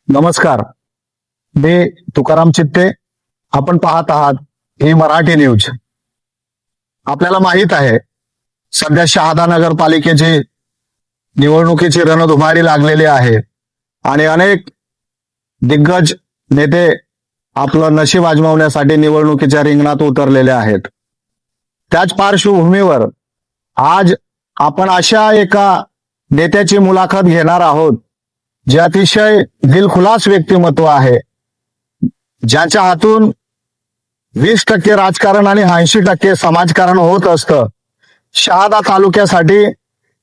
नमस्कार. मी तुकाराम चित्ते. आपण पाहत आहात ही मराठी न्यूज. आपल्याला माहित आहे सध्या शहादा नगरपालिकेची निवडणुकीची रणधुमाळी लागलेली आहे आणि अनेक दिग्गज नेते आपलं नशीब आजमावण्यासाठी निवडणुकीच्या रिंगणात उतरलेले आहेत. त्याच पार्श्वभूमीवर आज आपण अशा एका नेत्याची मुलाखत घेणार आहोत जे अतिशय दिलखुलास व्यक्तिमत्व आहे, ज्यांच्या हातून 20% राजकारण आणि 80% समाजकारण होत असतं. शहादा तालुक्यासाठी,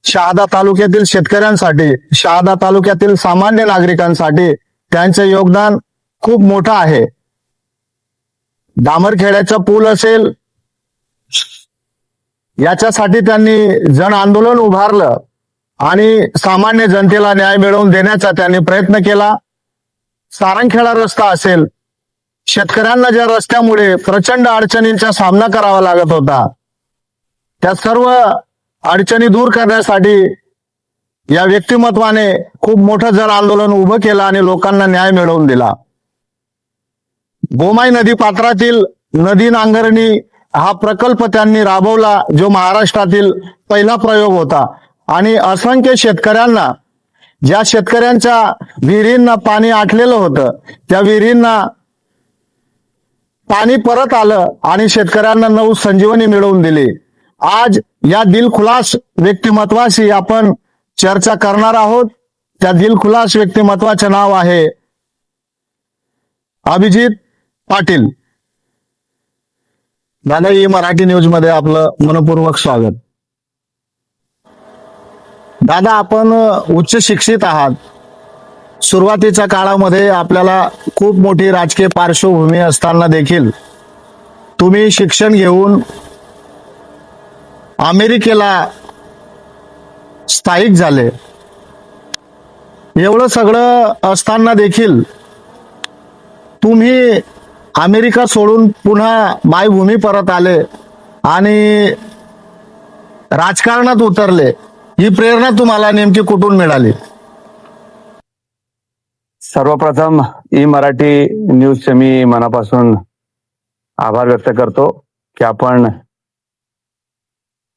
शहादा तालुक्यातील शेतकऱ्यांसाठी, शहादा तालुक्यातील सामान्य नागरिकांसाठी त्यांचे योगदान खूप मोठं आहे. डामरखेड्याचा पूल असेल याच्यासाठी त्यांनी जन आंदोलन उभारलं आणि सामान्य जनतेला न्याय मिळवून देण्याचा त्यांनी प्रयत्न केला. सारंगखेडा रस्ता असेल, शेतकऱ्यांना ज्या रस्त्यामुळे प्रचंड अडचणींचा सामना करावा लागत होता, त्या सर्व अडचणी दूर करण्यासाठी या व्यक्तिमत्वाने खूप मोठं जन आंदोलन उभं केलं आणि लोकांना न्याय मिळवून दिला. गोमाई नदी पात्रातील नदी नांगरणी हा प्रकल्प त्यांनी राबवला, जो महाराष्ट्रातील पहिला प्रयोग होता आणि असंख्य शेतकऱ्यांना, ज्या शेतकऱ्यांच्या विहिरींना पाणी आटलेलं होतं, त्या विहिरींना पाणी परत आलं आणि शेतकऱ्यांना नवसंजीवनी मिळवून दिली. आज या दिलखुलास व्यक्तिमत्वाशी आपण चर्चा करणार आहोत. त्या दिलखुलास व्यक्तिमत्वाचे नाव आहे अभिजित पाटील. दादा, ही मराठी न्यूज मध्ये आपलं मनपूर्वक स्वागत. दादा, आपण उच्च शिक्षित आहात. सुरुवातीच्या काळामध्ये आपल्याला खूप मोठी राजकीय पार्श्वभूमी असताना देखील तुम्ही शिक्षण घेऊन अमेरिकेला स्थायिक झाले. एवढं सगळं असताना देखील तुम्ही अमेरिका सोडून पुन्हा मायभूमी परत आले आणि राजकारणात उतरले. ही प्रेरणा तुम्हाला नेमकी कुठून मिळाली? सर्वप्रथम ई मराठी न्यूजचे मी मनापासून आभार व्यक्त करतो की आपण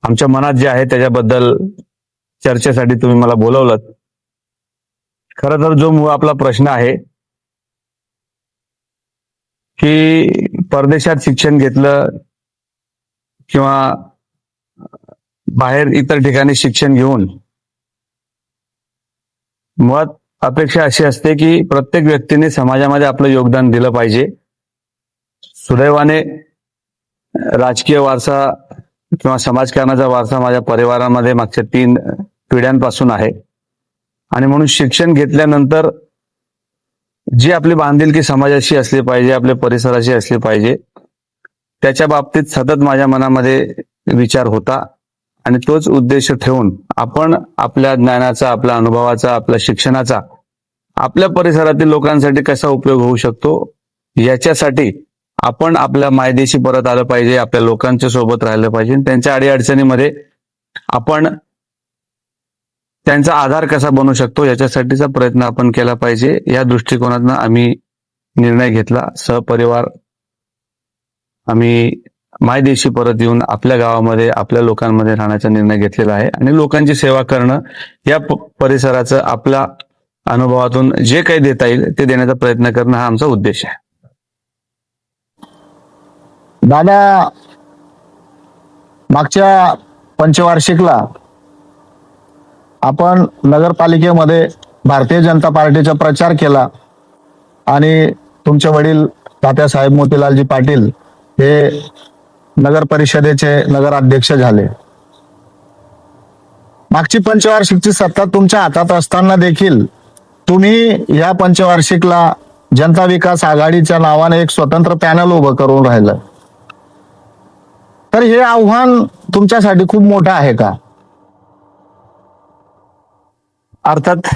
आमच्या मनात जे आहे त्याच्याबद्दल चर्चेसाठी तुम्ही मला बोलवलं. खरं तर जो आपला प्रश्न आहे की परदेशात शिक्षण घेतलं किंवा बाहेर इतर ठिकाणी शिक्षण घेऊन, मुळात अपेक्षा अशी असते की प्रत्येक व्यक्तीने समाजामध्ये आपलं योगदान दिलं पाहिजे. सुदैवाने राजकीय वारसा किंवा समाजकारणाचा वारसा माझ्या परिवारामध्ये मागच्या 3 पिढ्यांपासून आहे आणि म्हणून शिक्षण घेतल्यानंतर जी आपली बांधिलकी समाजाशी असली पाहिजे, आपल्या परिसराशी असली पाहिजे, त्याच्या बाबतीत सतत माझ्या मनामध्ये विचार होता आणि तोच उद्देश ठेवून आपण आपल्या ज्ञानाचा, आपल्या अनुभवाचा, आपल्या शिक्षणाचा आपल्या परिसरातील लोकांसाठी कसा उपयोग होऊ शकतो याच्यासाठी आपण आपल्या मायदेशी परत आलं पाहिजे, आपल्या लोकांच्या सोबत राहिलं पाहिजे, त्यांच्या अडीअडचणीमध्ये आपण त्यांचा आधार कसा बनू शकतो याच्यासाठीचा प्रयत्न आपण केला पाहिजे. या दृष्टिकोनातून आम्ही निर्णय घेतला. सहपरिवार आम्ही मायदेशी परत येऊन आपल्या गावामध्ये, आपल्या लोकांमध्ये राहण्याचा निर्णय घेतलेला आहे आणि लोकांची सेवा करणं, या परिसराचं आपल्या अनुभवातून जे काही देता येईल ते देण्याचा प्रयत्न करणं हा आमचा उद्देश आहे. दादा, मागच्या पंचवार्षिकला आपण नगरपालिकेमध्ये भारतीय जनता पार्टीचा प्रचार केला आणि तुमचे वडील तात्यासाहेब मोतीलालजी पाटील हे नगर परिषदेचे नगराध्यक्ष झाले. मागची पंचवार्षिकची सत्ता तुमच्या हातात असताना देखील तुम्ही या पंचवार्षिकला जनता विकास आघाडीच्या नावाने एक स्वतंत्र पॅनल उभं करून राहिलं. तर हे आव्हान तुमच्यासाठी खूप मोठं आहे का? अर्थात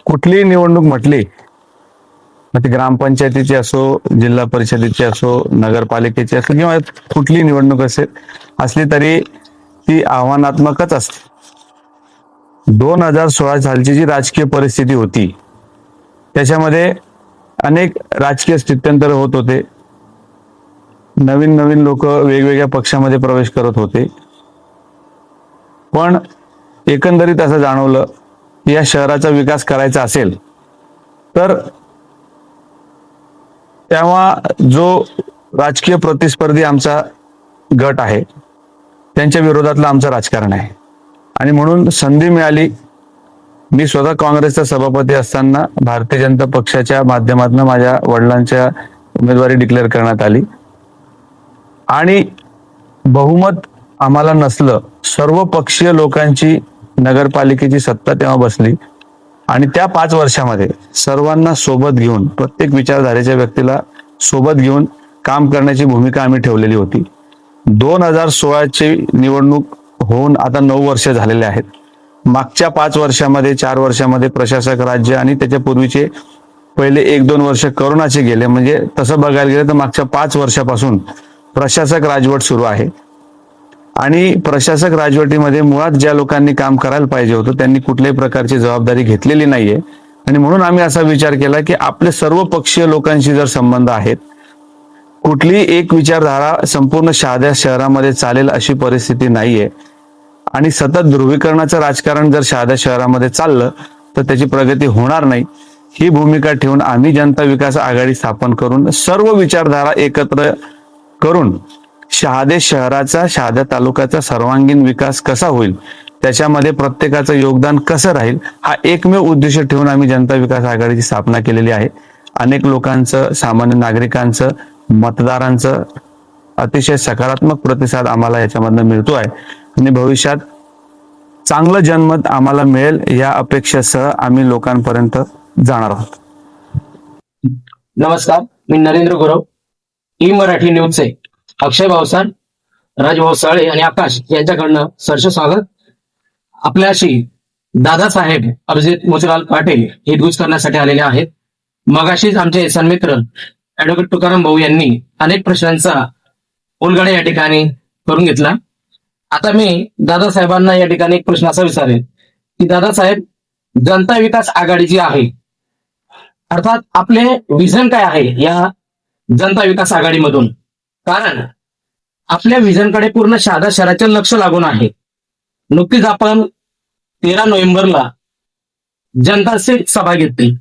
कुठलीही निवडणूक म्हटली मग ते ग्रामपंचायतीची असो, जिल्हा परिषदेची असो, नगरपालिकेची असो किंवा कुठली निवडणूक असली तरी ती आव्हानात्मकच असते. 2016 सालची जी राजकीय परिस्थिती होती त्याच्यामध्ये अनेक राजकीय स्थित्यंतर होत होते. नवीन नवीन लोक वेगवेगळ्या पक्षामध्ये प्रवेश करत होते. पण एकंदरीत असं जाणवलं की या शहराचा विकास करायचा असेल तर तेव्हा जो राजकीय प्रतिस्पर्धी आमचा गट आहे त्यांच्या विरोधातलं आमचं राजकारण आहे. आणि म्हणून संधी मिळाली. मी स्वतः काँग्रेसचा सभापती असताना भारतीय जनता पक्षाच्या माध्यमातून माझ्या वडिलांच्या उमेदवारी डिक्लेअर करण्यात आली आणि बहुमत आम्हाला नसलं, सर्व पक्षीय लोकांची नगरपालिकेची सत्ता तेव्हा बसली आणि त्या 5 वर्षामध्ये सर्वांना सोबत घेऊन, प्रत्येक विचारधारेच्या व्यक्तीला सोबत घेऊन काम करण्याची भूमिका आम्ही ठेवलेली होती. 2016ची निवडणूक होऊन आता 9 वर्ष झालेले आहेत. मागच्या 5 वर्षामध्ये 4 वर्षामध्ये प्रशासक राज्य आणि त्याच्या पूर्वीचे पहिले 1-2 वर्ष करोनाचे गेले. म्हणजे तसं बघायला गेलं तर मागच्या 5 वर्षापासून प्रशासक राजवट सुरू आहे. आणि प्रशासक राजवटीमध्ये मुळात ज्या लोकांनी काम करायला पाहिजे होतं त्यांनी कुठल्याही प्रकारची जबाबदारी घेतलेली नाहीये. आणि म्हणून आम्ही असा विचार केला की आपले सर्व पक्षीय लोकांशी जर संबंध आहेत, कुठलीही एक विचारधारा संपूर्ण शहादा शहरामध्ये चालेल अशी परिस्थिती नाहीये. आणि सतत ध्रुवीकरणाचं राजकारण जर शहादा शहरामध्ये चाललं तर त्याची प्रगती होणार नाही. ही भूमिका ठेवून आम्ही जनता विकास आघाडी स्थापन करून सर्व विचारधारा एकत्र करून शहादे शहराचा, शहादा तालुक्याचा सर्वांगीण विकास कसा होईल, त्याच्यामध्ये प्रत्येकाचं योगदान कसं राहील, हा एकमेव उद्देश ठेवून आम्ही जनता विकास आघाडीची स्थापना केलेली आहे. अनेक लोकांचं, सामान्य नागरिकांचं, मतदारांचं अतिशय सकारात्मक प्रतिसाद आम्हाला याच्यामधनं मिळतोय आणि भविष्यात चांगलं जनमत आम्हाला मिळेल या अपेक्षेसह आम्ही लोकांपर्यंत जाणार आहोत. नमस्कार, मी नरेंद्र गुरव, ई मराठी न्यूजचे अक्षय भावसार, राजभाऊ साळे आणि आकाश यांच्याकडनं सरसे स्वागत. आपल्याशी दादासाहेब अभिजित मोतीलाल पाटील हितगुज करण्यासाठी आलेले आहेत. मगाशीच आमचे सन्मित्र ऍडव्होकेट तुकाराम भाऊ यांनी अनेक प्रश्नांचा उलगडा या ठिकाणी करून घेतला. आता मी दादासाहेबांना या ठिकाणी एक प्रश्न असा विचारेल की दादासाहेब, जनता विकास आघाडी जी आहे, अर्थात आपले विजन काय आहे या जनता विकास आघाडीमधून? कारण आपल्या विजनकडे पूर्ण शहादा शहराचे लक्ष लागून आहे. नुकतीच आपण 13 नोव्हेंबरला जनता सभा घेतली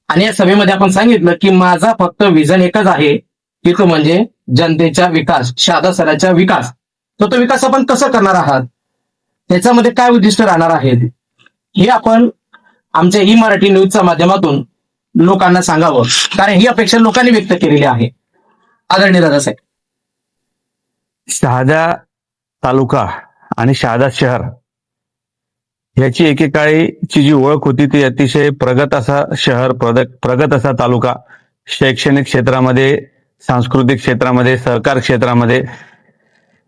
आणि या सभेमध्ये आपण सांगितलं की माझा फक्त विजन एकच आहे की तो म्हणजे जनतेचा विकास, शहादा शहराचा विकास. तो विकास आपण कसं करणार आहात, त्याच्यामध्ये काय उद्दिष्ट राहणार आहेत, हे आपण आमच्या ई मराठी न्यूजच्या माध्यमातून लोकांना सांगावं, कारण ही अपेक्षा लोकांनी व्यक्त केलेली आहे. आदरणीय दादासाहेब, शहादा तालुका आणि शहादा शहर याची एकेकाळीची जी ओळख होती ती अतिशय प्रगत असा शहर, प्रगत असा तालुका, शैक्षणिक क्षेत्रामध्ये, सांस्कृतिक क्षेत्रामध्ये, सहकार क्षेत्रामध्ये,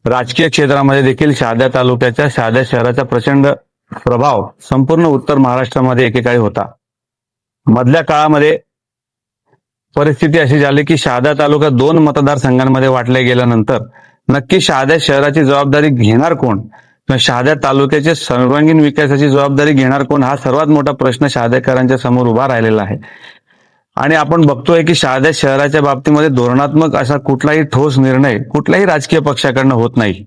राजकीय क्षेत्रामध्ये देखील शहादा तालुक्याच्या, शहादा शहराचा प्रचंड प्रभाव संपूर्ण उत्तर महाराष्ट्रामध्ये एकेकाळी होता. मधल्या काळामध्ये परिस्थिती अशी झाली की शहादा तालुका 2 मतदारसंघांमध्ये वाटल्या गेल्यानंतर नक्की शहादा शहराची जबाबदारी घेणार कोण किंवा शहादा तालुक्याच्या सर्वांगीण विकासाची जबाबदारी घेणार कोण, हा सर्वात मोठा प्रश्न शहादेकरांच्या समोर उभा राहिलेला आहे. आणि आपण बघतोय की शहादा शहराच्या बाबतीमध्ये धोरणात्मक असा कुठलाही ठोस निर्णय कुठल्याही राजकीय पक्षाकडनं होत नाही.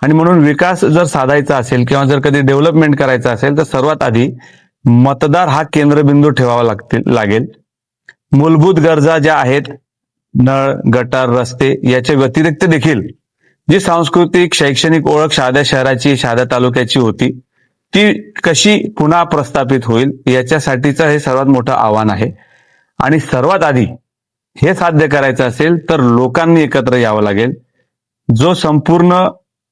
आणि म्हणून विकास जर साधायचा असेल किंवा जर कधी डेव्हलपमेंट करायचं असेल तर सर्वात आधी मतदार हा केंद्रबिंदू ठेवावा लागेल. मूलभूत गरजा ज्या आहेत, नळ, गटार, रस्ते याच्या व्यतिरिक्त देखील जी सांस्कृतिक, शैक्षणिक ओळख शहादा शहराची, शहादा तालुक्याची होती ती कशी पुन्हा प्रस्थापित होईल याच्यासाठीचं हे सर्वात मोठं आव्हान आहे. आणि सर्वात आधी हे साध्य करायचं असेल तर लोकांनी एकत्र यावं लागेल. जो संपूर्ण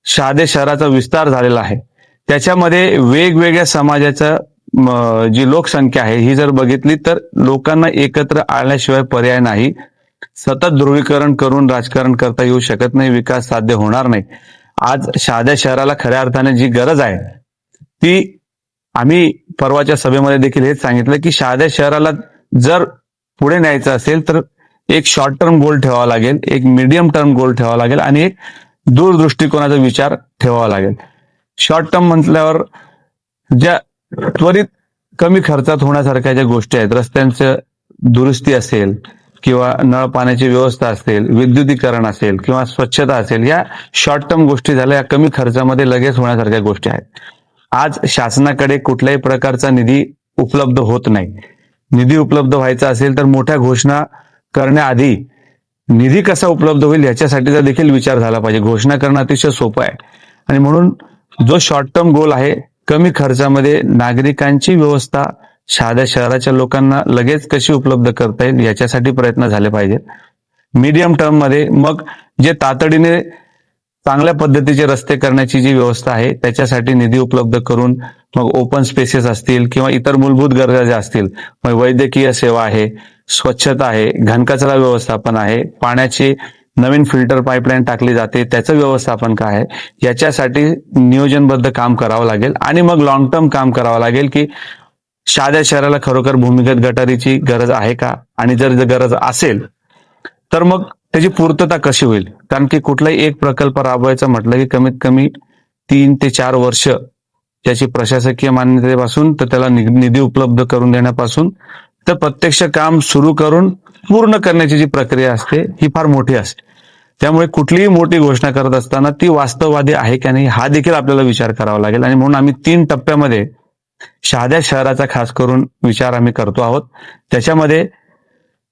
शहादा शहराचा विस्तार झालेला आहे त्याच्यामध्ये वेगवेगळ्या समाजाचं जी लोकसंख्या आहे ही जर बघितली तर लोकांना एकत्र आणल्याशिवाय पर्याय नाही. सतत ध्रुवीकरण करून राजकारण करता येऊ शकत नाही, विकास साध्य होणार नाही. आज शहादा शहराला खऱ्या अर्थाने जी गरज आहे ती आम्ही परवाच्या सभेमध्ये देखील हेच सांगितलं की शहादा शहराला जर पुढे न्यायचं असेल तर एक शॉर्ट टर्म गोल ठेवावा लागेल, एक मीडियम टर्म गोल ठेवावा लागेल आणि एक दूरदृष्टिकोनाचा विचार ठेवावा लागेल. शॉर्ट टर्म म्हटल्यावर ज्या त्वरित कमी खर्चात होण्यासारख्या ज्या गोष्टी आहेत, रस्त्यांचं दुरुस्ती असेल किंवा नळ पाण्याची व्यवस्था असेल, विद्युतीकरण असेल किंवा स्वच्छता असेल, या शॉर्ट टर्म गोष्टी झाल्या, या कमी खर्चामध्ये लगेच होण्यासारख्या गोष्टी आहेत. आज शासनाकडे कुठल्याही प्रकारचा निधी उपलब्ध होत नाही. निधी उपलब्ध व्हायचा असेल तर मोठ्या घोषणा करण्याआधी निधी कसा उपलब्ध होईल याच्यासाठीचा देखील विचार झाला पाहिजे. घोषणा करणं अतिशय सोपं आहे आणि म्हणून जो शॉर्ट टर्म गोल आहे, कमी खर्चामध्ये नागरिकांची व्यवस्था साध्या शहराच्या लोकांना लगेच कशी उपलब्ध करता येईल याच्यासाठी प्रयत्न झाले पाहिजेत. मीडियम टर्म मध्ये मग जे तातडीने चांगल्या पद्धतीचे रस्ते करण्याची जी व्यवस्था आहे त्याच्यासाठी निधी उपलब्ध करून मग ओपन स्पेसेस असतील किंवा इतर मूलभूत गरजा ज्या असतील, मग वैद्यकीय सेवा आहे, स्वच्छता आहे, घनकचरा व्यवस्थापन आहे, पाण्याची नवीन फिल्टर पाईपलाईन टाकली जाते त्याचं व्यवस्थापन काय आहे, याच्यासाठी नियोजनबद्ध काम करावं लागेल. आणि मग लॉंग टर्म काम करावं लागेल की साध्या शहराला खरोखर भूमिगत गटारीची गरज आहे का, आणि जर गरज असेल तर मग त्याची पूर्तता कशी होईल. कारण की कुठलाही एक प्रकल्प राबवायचा म्हटलं की कमीत कमी 3 ते 4 वर्ष त्याची प्रशासकीय मान्यतेपासून तर त्याला निधी उपलब्ध करून देण्यापासून तर प्रत्यक्ष काम सुरू करून पूर्ण करण्याची जी प्रक्रिया असते ही फार मोठी असते. त्यामुळे कुठलीही मोठी घोषणा करत असताना ती वास्तववादी आहे की नाही हा देखील आपल्याला विचार करावा लागेल. आणि म्हणून आम्ही 3 टप्प्यामध्ये साध्या शहराचा खास करून विचार आम्ही करतो आहोत. त्याच्यामध्ये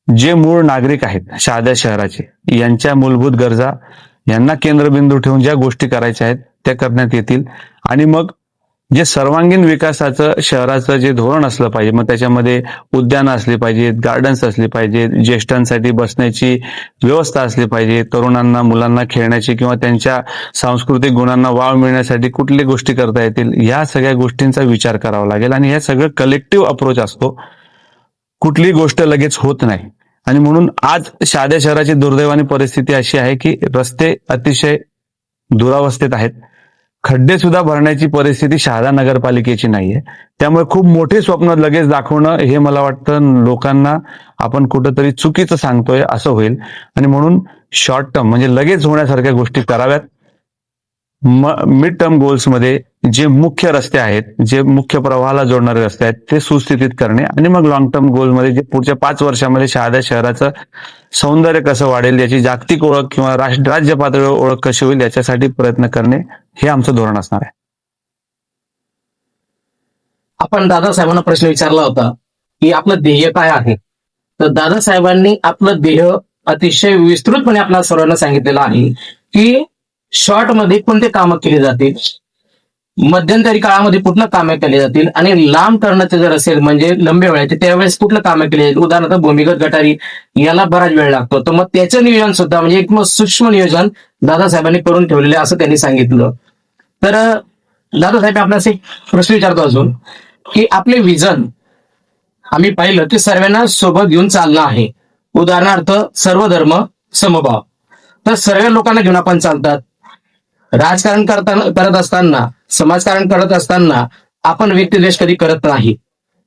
जे मूळ नागरिक आहेत साध्या शहराचे, यांच्या मूलभूत गरजा यांना केंद्रबिंदू ठेवून ज्या गोष्टी करायच्या आहेत त्या करण्यात येतील. आणि मग जे सर्वांगीण विकासाचं शहराचं जे धोरण असलं पाहिजे, मग त्याच्यामध्ये उद्यानं असली पाहिजेत, गार्डन्स असली पाहिजेत, ज्येष्ठांसाठी बसण्याची व्यवस्था असली पाहिजे, तरुणांना मुलांना खेळण्याची किंवा त्यांच्या सांस्कृतिक गुणांना वाव मिळण्यासाठी कुठल्या गोष्टी करता येतील, या सगळ्या गोष्टींचा विचार करावा लागेल. आणि हे सगळं कलेक्टिव्ह अप्रोच असतो, कुठलीही गोष्ट लगेच होत नाही. आणि म्हणून आज साध्या शहराची दुर्दैवानी परिस्थिती अशी आहे की रस्ते अतिशय दुरावस्थेत आहेत, खड्डे सुद्धा भरण्याची परिस्थिती शहादा नगरपालिकेची नाहीये. त्यामुळे खूप मोठे स्वप्न लगेच दाखवणं हे मला वाटतं लोकांना आपण कुठंतरी चुकीचं सांगतोय असं होईल. आणि म्हणून शॉर्ट टर्म म्हणजे लगेच होण्यासारख्या गोष्टी कराव्यात. मिड टर्म गोल्समध्ये जे मुख्य रस्ते आहेत, जे मुख्य प्रवाहाला जोडणारे रस्ते आहेत ते सुस्थितीत करणे, आणि मग लॉंग टर्म गोलमध्ये जे पुढच्या 5 वर्षामध्ये शहादा शहराचं सौंदर्य कसं वाढेल, याची जागतिक ओळख किंवा राज्य पातळीवर ओळख कशी होईल याच्यासाठी प्रयत्न करणे हे आमचं धोरण असणार आहे. आपण दादासाहेबांना प्रश्न विचारला होता की आपलं ध्येय काय आहे, तर दादासाहेबांनी आपलं ध्येय अतिशय विस्तृतपणे आपल्या सर्वांना सांगितलेलं आहे की शॉर्ट मध्ये कोणते कामं केली जातील, मध्यंतरी काळामध्ये कुठलं कामे केली जातील, आणि लांब टर्मचे जर असेल म्हणजे लंबे वेळाचे त्यावेळेस कुठलं कामे केली जाईल. उदाहरणार्थ भूमिगत गटारी याला बराच वेळ लागतो, तर मग त्याचं नियोजन सुद्धा म्हणजे एक सूक्ष्म नियोजन दादासाहेबांनी करून ठेवलेले असं त्यांनी सांगितलं. तर दादासाहेब आपल्याला एक प्रश्न विचारतो अजून की आपले विजन आम्ही पाहिलं की सर्वांना सोबत घेऊन चालणं आहे. उदाहरणार्थ सर्व धर्म समभाव, तर सर्व लोकांना घेऊन आपण चालतात. राजकारण करत असताना, समाजकारण करत असताना आपण व्यक्तिद्वेष कधी करत नाही.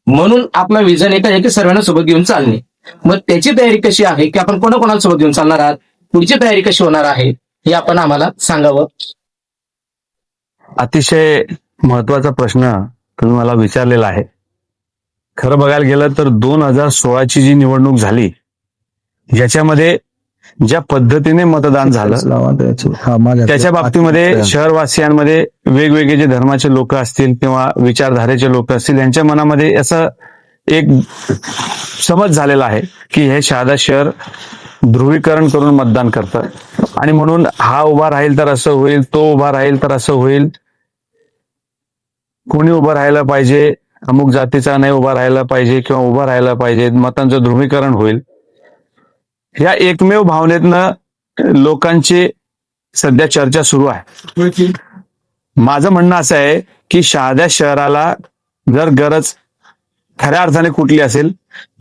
म्हणून आपलं विजन एक आहे की सर्वांना सोबत घेऊन चालणे. मग त्याची तयारी कशी आहे की आपण कोणाकोणाला सोबत घेऊन चालणार आहात, पुढची तयारी कशी होणार आहे हे आपण आम्हाला सांगावं. अतिशय महत्वाचा प्रश्न तुम्ही मला विचारलेला आहे. खरं बघायला गेलं तर 2016ची जी निवडणूक झाली याच्यामध्ये ज्या पद्धतीने मतदान झालं त्याच्या बाबतीमध्ये शहरवासियांमध्ये वेगवेगळे जे धर्माचे लोक असतील किंवा विचारधारेचे लोक असतील यांच्या मनामध्ये असं एक समज झालेला आहे की हे शहादा शहर ध्रुवीकरण करून मतदान करतं, आणि म्हणून हा उभा राहील तर असं होईल, तो उभा राहील तर असं होईल, कोणी उभं राहायला पाहिजे, अमुक जातीचा नाही उभा राहायला पाहिजे किंवा उभा राहायला पाहिजे, मतांचं ध्रुवीकरण होईल. या एकमेव भावनेतनं लोकांची सध्या चर्चा सुरू आहे. माझं म्हणणं असं आहे की शहादा शहराला जर गरज खऱ्या अर्थाने कुठली असेल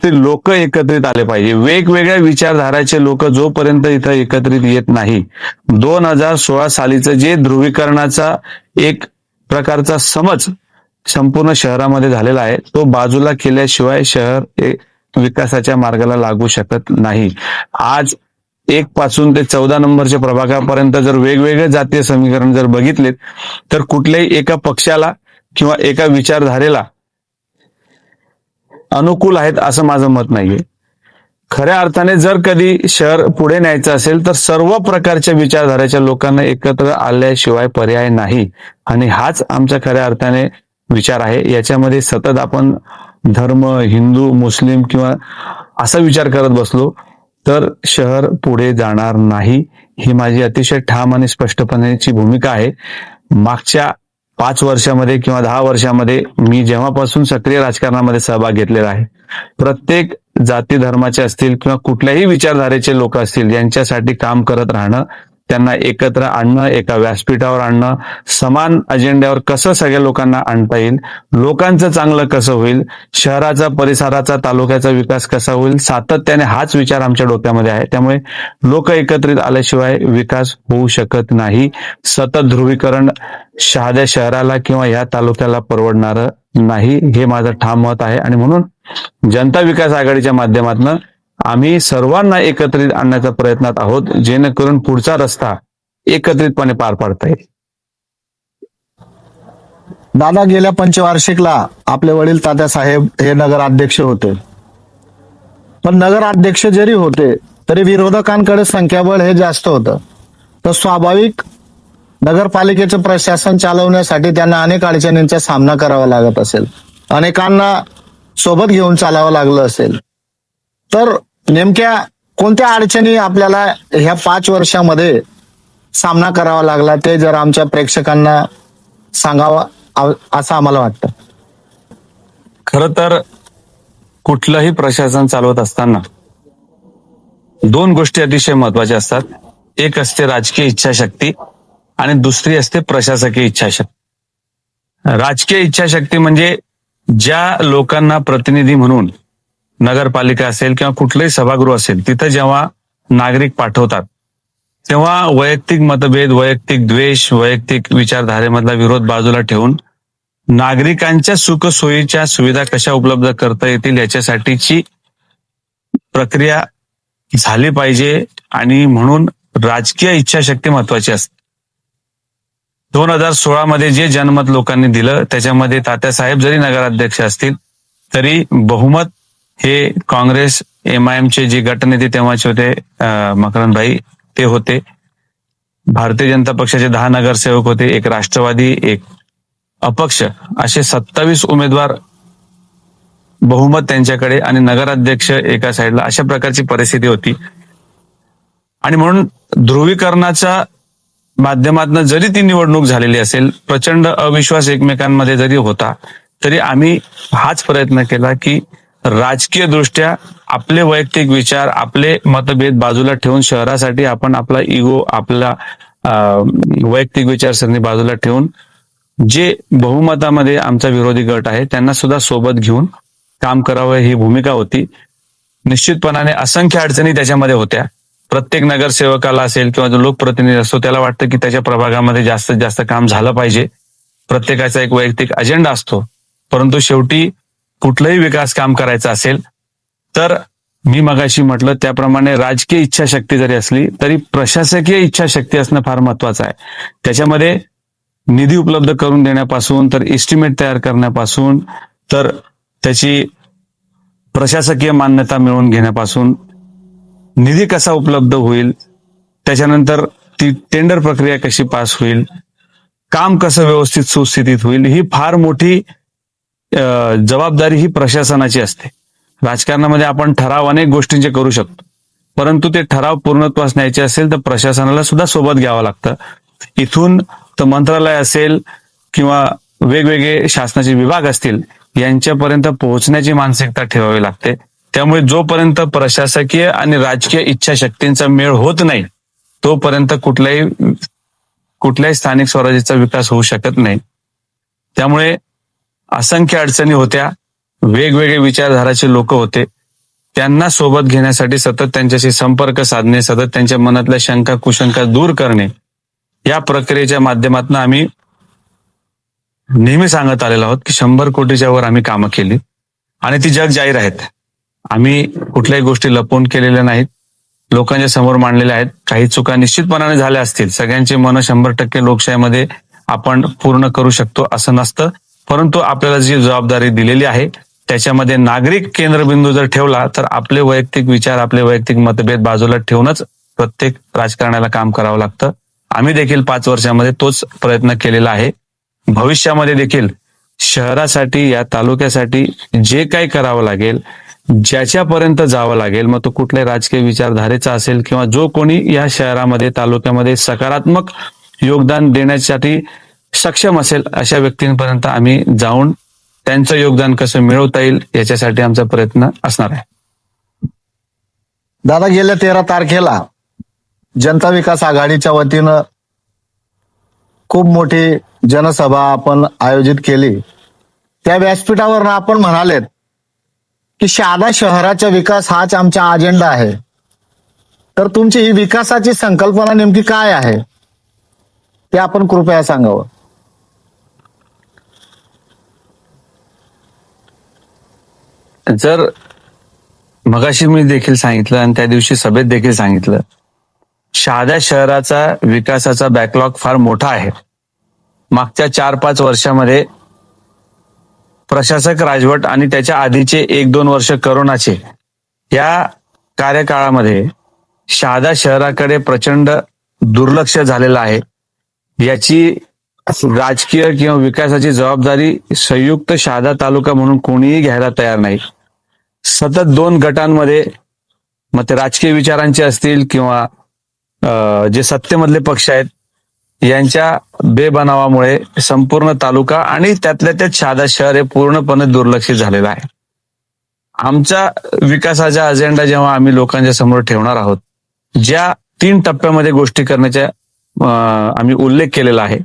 तर लोक एकत्रित आले पाहिजे. वेगवेगळ्या विचारधाराचे लोक जोपर्यंत इथं एकत्रित येत नाही, 2016 सालीचं जे ध्रुवीकरणाचा एक प्रकारचा समज संपूर्ण शहरामध्ये झालेला आहे तो बाजूला केल्याशिवाय शहर विकासाच्या मार्गाला लागू शकत नाही. आज 1 पासून ते 14 नंबरच्या प्रभागापर्यंत जर वेगवेगळे जातीय समीकरण जर बघितलेत तर कुठल्याही एका पक्षाला किंवा एका विचारधारेला अनुकूल आहेत असं माझं मत नाहीये. खऱ्या अर्थाने जर कधी शहर पुढे न्यायचं असेल तर सर्व प्रकारच्या विचारधारेच्या लोकांना एकत्र आल्याशिवाय पर्याय नाही, आणि हाच आमच्या खऱ्या अर्थाने विचार आहे. याच्यामध्ये सतत आपण धर्म, हिंदू, मुस्लिम किंवा असा विचार करत बसलो तर शहर पुढे जाणार नाही. ही माझी अतिशय ठाम आणि स्पष्टपणेची भूमिका आहे. मागच्या 5 वर्षामध्ये किंवा 10 वर्षामध्ये मी जेव्हापासून सक्रिय राजकारणामध्ये सहभाग घेतलेला आहे, प्रत्येक जाती धर्माचे असतील किंवा कुठल्याही विचारधारेचे लोक असतील यांच्यासाठी काम करत राहणं, त्यांना एकत्र आणणं, एका व्यासपीठावर आणणं, समान अजेंड्यावर कसं सगळ्या लोकांना आणता येईल, लोकांचं चांगलं कसं होईल, शहराचा, परिसराचा, तालुक्याचा विकास कसा होईल, सातत्याने हाच विचार आमच्या डोक्यामध्ये आहे. त्यामुळे लोक एकत्रित आल्याशिवाय विकास होऊ शकत नाही. सतत ध्रुवीकरण शहाद्या शहराला किंवा या तालुक्याला परवडणारं नाही, हे माझं ठाम मत आहे. आणि म्हणून जनता विकास आघाडीच्या माध्यमातून आम्ही सर्वांना एकत्रित आणण्याच्या प्रयत्नात आहोत, जेणेकरून पुढचा रस्ता एकत्रितपणे पार पाडता येईल. दादा, गेल्या पंचवार्षिकला आपले वडील तात्यासाहेब हे नगराध्यक्ष होते, पण नगराध्यक्ष जरी होते तरी विरोधकांकडे संख्याबळ हे जास्त होतं. तर स्वाभाविक नगरपालिकेचं प्रशासन चालवण्यासाठी त्यांना अनेक अडचणींचा सामना करावा लागत असेल, अनेकांना सोबत घेऊन चालावं लागलं असेल. तर नेमक्या कोणत्या अडचणी आपल्याला ह्या 5 वर्षामध्ये सामना करावा लागला ते जर आमच्या प्रेक्षकांना सांगावा असं आम्हाला वाटतं. खरं तर कुठलंही प्रशासन चालवत असताना 2 गोष्टी अतिशय महत्वाच्या असतात. एक असते राजकीय इच्छाशक्ती आणि दुसरी असते प्रशासकीय इच्छाशक्ती. राजकीय इच्छाशक्ती म्हणजे ज्या लोकांना प्रतिनिधी म्हणून नगरपालिका असेल किंवा कुठलंही सभागृह असेल तिथं जेव्हा नागरिक पाठवतात तेव्हा वैयक्तिक मतभेद, वैयक्तिक द्वेष, वैयक्तिक विचारधारेमधला विरोध बाजूला ठेवून नागरिकांच्या सुखसोयीच्या सुविधा कशा उपलब्ध करता येतील याच्यासाठीची प्रक्रिया झाली पाहिजे. आणि म्हणून राजकीय इच्छाशक्ती महत्वाची असते. 2016 मध्ये जे जनमत लोकांनी दिलं त्याच्यामध्ये तात्यासाहेब जरी नगराध्यक्ष असतील तरी बहुमत हे काँग्रेस, MIM चे जे गटनेते तेव्हाचे होते मकरंदभाई ते होते. भारतीय जनता पक्षाचे 10 नगरसेवक होते, एक राष्ट्रवादी, एक अपक्ष, असे 27 उमेदवार बहुमत त्यांच्याकडे आणि नगराध्यक्ष एका साईडला, अशा प्रकारची परिस्थिती होती. आणि म्हणून ध्रुवीकरणाच्या माध्यमातून जरी ती निवडणूक झालेली असेल, प्रचंड अविश्वास एकमेकांमध्ये जरी होता, तरी आम्ही हाच प्रयत्न केला की राजकीय दृष्ट्या आपले वैयक्तिक विचार, आपले मतभेद बाजूला ठेवून शहरासाठी आपण आपला इगो, आपला वैयक्तिक विचारसरणी बाजूला ठेवून जे बहुमतामध्ये आमचा विरोधी गट आहे त्यांना सुद्धा सोबत घेऊन काम करावं ही भूमिका होती. निश्चितपणाने असंख्य अडचणी त्याच्यामध्ये होत्या. प्रत्येक नगरसेवकाला असेल किंवा जो लोकप्रतिनिधी असतो त्याला वाटतं की त्याच्या प्रभागामध्ये जास्तीत जास्त काम झालं पाहिजे. प्रत्येकाचा एक वैयक्तिक अजेंडा असतो, परंतु शेवटी कुठलंही विकास काम करायचं असेल तर मी मगाशी म्हटलं त्याप्रमाणे राजकीय इच्छाशक्ती जरी असली तरी प्रशासकीय इच्छाशक्ती असणं फार महत्वाचं आहे. त्याच्यामध्ये निधी उपलब्ध करून देण्यापासून तर एस्टिमेट तयार करण्यापासून तर त्याची प्रशासकीय मान्यता मिळवून घेण्यापासून निधी कसा उपलब्ध होईल, त्याच्यानंतर ती टेंडर प्रक्रिया कशी पास होईल, काम कसं व्यवस्थित सुस्थितीत होईल, ही फार मोठी जबाबदारी ही प्रशासनाची असते. राजकारणामध्ये आपण ठराव अनेक गोष्टींचे करू शकतो, परंतु ते ठराव पूर्णत्वास न्यायचे असेल तर प्रशासनाला सुद्धा सोबत घ्यावं लागतं. इथून तर मंत्रालय असेल किंवा वेगवेगळे शासनाचे विभाग असतील यांच्यापर्यंत पोहोचण्याची मानसिकता ठेवावी लागते. त्यामुळे जोपर्यंत प्रशासकीय आणि राजकीय इच्छाशक्तींचा मेळ होत नाही तोपर्यंत कुठल्याही स्थानिक स्वराज्याचा विकास होऊ शकत नाही. त्यामुळे असंख्य अडचणी होत्या, वेगवेगळे विचारधाराचे लोक होते, त्यांना सोबत घेण्यासाठी सतत त्यांच्याशी संपर्क साधणे, सतत त्यांच्या मनातल्या शंका कुशंका दूर करणे, या प्रक्रियेच्या माध्यमातून आम्ही नेहमी सांगत आलेलो आहोत की 100 कोटीच्या वर आम्ही कामं केली आणि ती जग जाहीर आहेत. आम्ही कुठल्याही गोष्टी लपवून केलेल्या नाहीत, लोकांच्या समोर मांडलेल्या आहेत. काही चुका निश्चितपणाने झाल्या असतील, सगळ्यांची मनं 100% लोकशाहीमध्ये आपण पूर्ण करू शकतो असं नसतं, परंतु आपल्याला जी जबाबदारी दिलेली आहे त्याच्यामध्ये नागरिक केंद्रबिंदू जर ठेवला तर आपले वैयक्तिक विचार, आपले वैयक्तिक मतभेद बाजूला ठेवूनच प्रत्येक राजकारणाला काम करावं लागतं. आम्ही देखील 5 वर्षामध्ये तोच प्रयत्न केलेला आहे. भविष्यामध्ये देखील शहरासाठी, या तालुक्यासाठी जे काही करावं लागेल, ज्याच्यापर्यंत जावं लागेल, मग तो कुठल्याही राजकीय विचारधारेचा असेल किंवा जो कोणी या शहरामध्ये, तालुक्यामध्ये सकारात्मक योगदान देण्यासाठी सक्षम असेल, अशा व्यक्तींपर्यंत आम्ही जाऊन त्यांचं योगदान कसं मिळवता येईल याच्यासाठी आमचा प्रयत्न असणार आहे. दादा, गेल्या 13 तारखेला जनता विकास आघाडीच्या वतीनं खूप मोठी जनसभा आपण आयोजित केली. त्या व्यासपीठावर आपण म्हणालेत की शहादा शहराचा विकास हाच आमचा अजेंडा आहे. तर तुमची ही विकासाची संकल्पना नेमकी काय आहे ते आपण कृपया सांगावं. जर मगाशी मी देखील सांगितलं आणि त्या दिवशी सभेत देखील सांगितलं, शहादा शहराचा विकासाचा बॅकलॉग फार मोठा आहे. मागच्या 4-5 वर्षामध्ये प्रशासक राजवट आणि त्याच्या आधीचे 1-2 वर्ष करोनाचे, या कार्यकाळामध्ये शहादा शहराकडे प्रचंड दुर्लक्ष झालेलं आहे. याची राजकीय किंवा विकासाची जबाबदारी संयुक्त शहादा तालुका म्हणून कोणीही घ्यायला तयार नाही. सतत 2 गटांमध्ये, मग ते राजकीय विचारांचे असतील किंवा जे सत्तेमधले पक्ष आहेत, यांच्या बेबनावामुळे संपूर्ण तालुका आणि त्यातल्या त्यात शहादा शहर हे पूर्णपणे दुर्लक्षित झालेलं आहे. आमचा विकासाचा अजेंडा जेव्हा आम्ही लोकांच्या समोर ठेवणार आहोत, ज्या 3 टप्प्यामध्ये गोष्टी करण्याचा आम्ही उल्लेख केलेला आहे,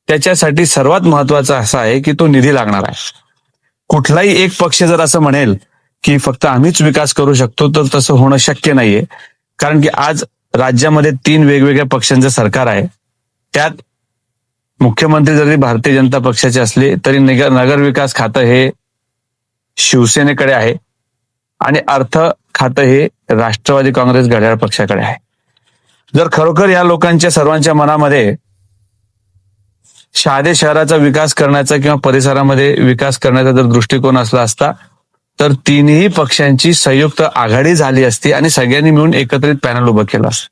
त्याच्यासाठी सर्वात महत्वाचा असा आहे की तो निधी लागणार आहे. कुठलाही एक पक्ष जर असं म्हणेल की फक्त आम्हीच विकास करू शकतो, तर तसं होणं शक्य नाहीये. कारण की आज राज्यामध्ये 3 वेगवेगळ्या पक्षांचं सरकार आहे. त्यात मुख्यमंत्री जरी भारतीय जनता पक्षाचे असले तरी नगर विकास खातं हे शिवसेनेकडे आहे आणि अर्थ खातं हे राष्ट्रवादी काँग्रेस घड्याळ पक्षाकडे आहे. जर खरोखर या लोकांच्या सर्वांच्या मनामध्ये शहादे शहराचा विकास करण्याचा किंवा परिसरामध्ये विकास करण्याचा जर दृष्टिकोन असला असता, तर 3ही पक्षांची संयुक्त आघाडी झाली असती आणि सगळ्यांनी मिळून एकत्रित पॅनल उभं केलं असतं.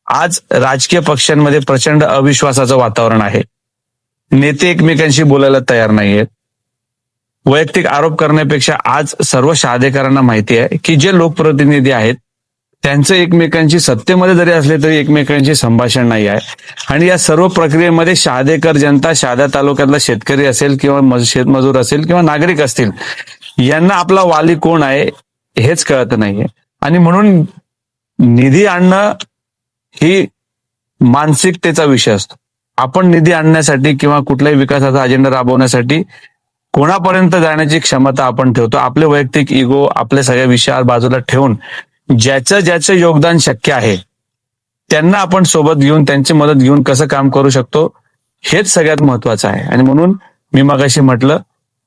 आज राजकीय पक्षांमध्ये प्रचंड अविश्वासाचं वातावरण आहे. नेते एकमेकांशी बोलायला तयार नाहीयेत. वैयक्तिक आरोप करण्यापेक्षा आज सर्व शहादेकरांना माहिती आहे की जे लोकप्रतिनिधी आहेत त्यांचं एकमेकांची, सत्तेमध्ये जरी असले तरी एकमेकांशी संभाषण नाही आहे. आणि या सर्व प्रक्रियेमध्ये शहादेकर जनता, शहादा तालुक्यातला शेतकरी असेल किंवा शेतमजूर असेल किंवा नागरिक असतील, यांना आपला वाली कोण आहे हेच कळत नाहीये. आणि म्हणून निधी आणणं ही मानसिकतेचा विषय असतो. आपण निधी आणण्यासाठी किंवा कुठल्याही विकासाचा अजेंडा राबवण्यासाठी कोणापर्यंत जाण्याची क्षमता आपण ठेवतो. आपले वैयक्तिक इगो, आपल्या सगळ्या विषयावर बाजूला ठेवून ज्याचं योगदान शक्य आहे त्यांना आपण सोबत घेऊन, त्यांची मदत घेऊन कसं काम करू शकतो हेच सगळ्यात महत्वाचं आहे. आणि म्हणून मी मगाशी म्हटलं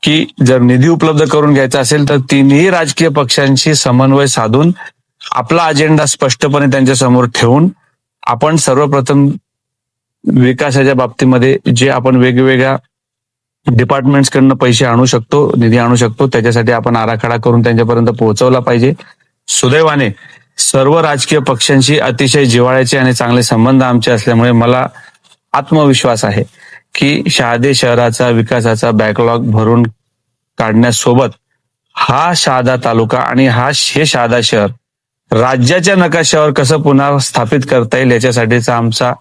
की जर निधी उपलब्ध करून घ्यायचा असेल तर 3ही राजकीय पक्षांशी समन्वय साधून आपला अजेंडा स्पष्टपणे त्यांच्या समोर ठेवून आपण सर्वप्रथम विकासाच्या बाबतीमध्ये जे आपण वेगवेगळ्या डिपार्टमेंट्सकडनं पैसे आणू शकतो, निधी आणू शकतो, त्याच्यासाठी आपण आराखडा करून त्यांच्यापर्यंत पोहोचवला पाहिजे. सुदैवाने सर्व राजकीय पक्षांशी अतिशय जिव्हाळ्याचे आणि चांगले संबंध आमचे असल्यामुळे मला आत्मविश्वास आहे की शहादे शहराचा विकासाचा बॅकलॉग भरून काढण्यासोबत हा शहादा तालुका आणि हे शहादा शहर राज्याच्या नकाशावर कसं पुन्हा स्थापित करता येईल याच्यासाठीचा आमचा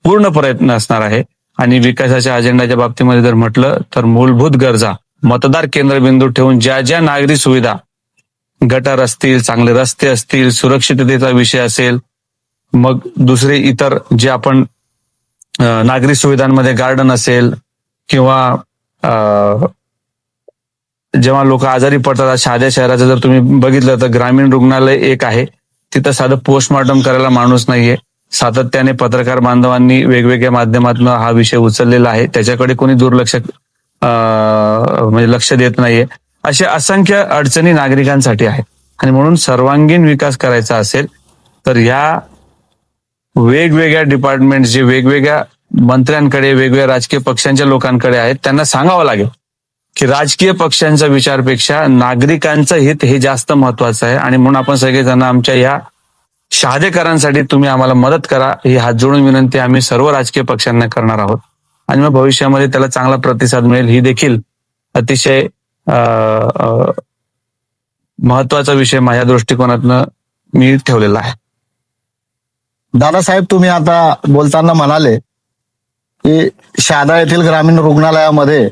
पूर्ण प्रयत्न असणार आहे. आणि विकासाच्या अजेंडाच्या बाबतीमध्ये जर म्हटलं तर मूलभूत गरजा, मतदार केंद्रबिंदू ठेवून ज्या नागरी सुविधा, गटार असतील, चांगले रस्ते असतील, सुरक्षिततेचा विषय असेल, मग दुसरे इतर जे आपण नागरी सुविधांमध्ये गार्डन असेल किंवा जेव्हा लोक आजारी पडतात, शहादा शहराचं जर तुम्ही बघितलं तर ग्रामीण रुग्णालय एक आहे, तिथं साधं पोस्टमॉर्टम करायला माणूस नाहीये. सातत्याने पत्रकार बांधवांनी वेगवेगळ्या माध्यमातून हा विषय उचललेला आहे, त्याच्याकडे कोणी दुर्लक्ष म्हणजे लक्ष देत नाहीये. अशा असंख्य अडचणी नागरिकांसाठी आहेत. आणि म्हणून सर्वांगीण विकास करायचा असेल तर ह्या वेगवेगळ्या डिपार्टमेंट जे वेगवेगळ्या मंत्र्यांकडे वेगवेगळ्या राजकीय पक्षांच्या लोकांकडे आहेत त्यांना सांगावं लागेल की राजकीय पक्षांच्या विचारपेक्षा नागरिकांचं हित हे जास्त महत्वाचं आहे. आणि म्हणून आपण सगळेजण आमच्या या शहादेकरांसाठी तुम्ही आम्हाला मदत करा ही हात जोडून विनंती आम्ही सर्व राजकीय पक्षांना करणार आहोत. आणि मग भविष्यामध्ये त्याला चांगला प्रतिसाद मिळेल ही देखील अतिशय महत्वाचा विषय माझ्या दृष्टिकोनातनं मी ठेवलेला आहे. दादासाहेब, तुम्ही आता बोलताना म्हणाले की शहादा येथील ग्रामीण रुग्णालयामध्ये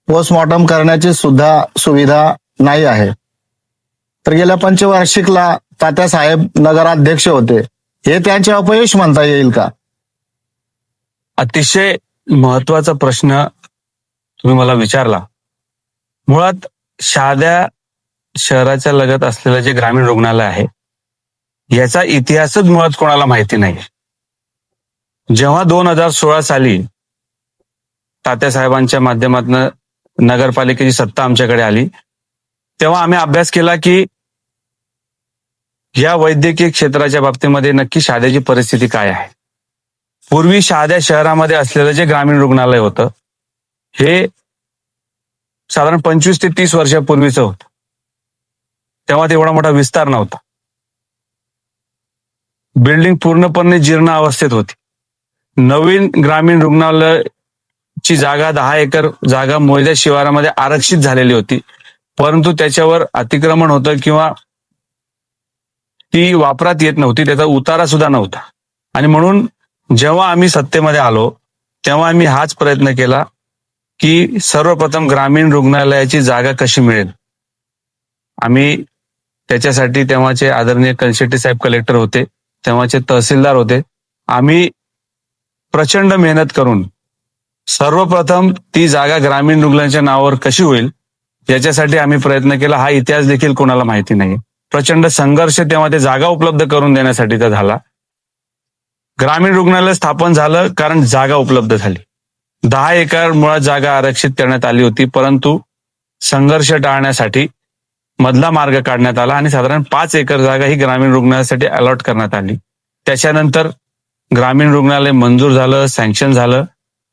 पोस्टमॉर्टम करण्याची सुद्धा सुविधा नाही आहे. तर गेल्या पंचवार्षिकला तात्यासाहेब नगराध्यक्ष होते, हे त्यांचे अपयश म्हणता येईल का? अतिशय महत्वाचा प्रश्न तुम्ही मला विचारला. मुळात शहादा शहराच्या लगत असलेलं जे ग्रामीण रुग्णालय आहे याचा इतिहासच मुळात कोणाला माहिती नाही. जेव्हा 2016 साली तात्यासाहेबांच्या माध्यमातून नगरपालिकेची सत्ता आमच्याकडे आली तेव्हा आम्ही अभ्यास केला की या वैद्यकीय क्षेत्राच्या बाबतीमध्ये नक्की शहाद्याची परिस्थिती काय आहे. पूर्वी शहादा शहरामध्ये असलेलं जे ग्रामीण रुग्णालय होतं हे साधारण 25 ते 30 वर्षापूर्वीचं होतं. तेव्हा तेवढा मोठा विस्तार नव्हता. बिल्डिंग पूर्णपणे जीर्ण अवस्थेत होती. नवीन ग्रामीण रुग्णालयाची जागा 10 एकर जागा मोयदा शिवारामध्ये आरक्षित झालेली होती, परंतु त्याच्यावर अतिक्रमण होतं किंवा ती वापरात येत नव्हती, त्याचा उतारा सुद्धा नव्हता. आणि म्हणून जेव्हा आम्ही सत्तेमध्ये आलो तेव्हा आम्ही हाच प्रयत्न केला की सर्वप्रथम ग्रामीण रुग्णालयाची जागा कशी मिळेल. आम्ही त्याच्यासाठी तेव्हाचे आदरणीय कलशेट्टी साहेब कलेक्टर होते, तेव्हाचे तहसीलदार होते. आम्ही प्रचंड मेहनत करून सर्वप्रथम ती जागा ग्रामीण रुग्णालयाच्या नावावर कशी होईल याच्यासाठी आम्ही प्रयत्न केला. हा इतिहास देखील कोणाला माहिती नाही. प्रचंड संघर्ष तेव्हा ते जागा उपलब्ध करून देण्यासाठीचा झाला. ग्रामीण रुग्णालय स्थापन झालं कारण जागा उपलब्ध झाली. 10 एकर मुळात जागा आरक्षित करण्यात आली होती, परंतु संघर्ष टाळण्यासाठी मधला मार्ग काढण्यात आला आणि साधारण 5 एकर जागा ही ग्रामीण रुग्णालयासाठी अलॉट करण्यात आली. त्याच्यानंतर ग्रामीण रुग्णालय मंजूर झालं, सँक्शन झालं.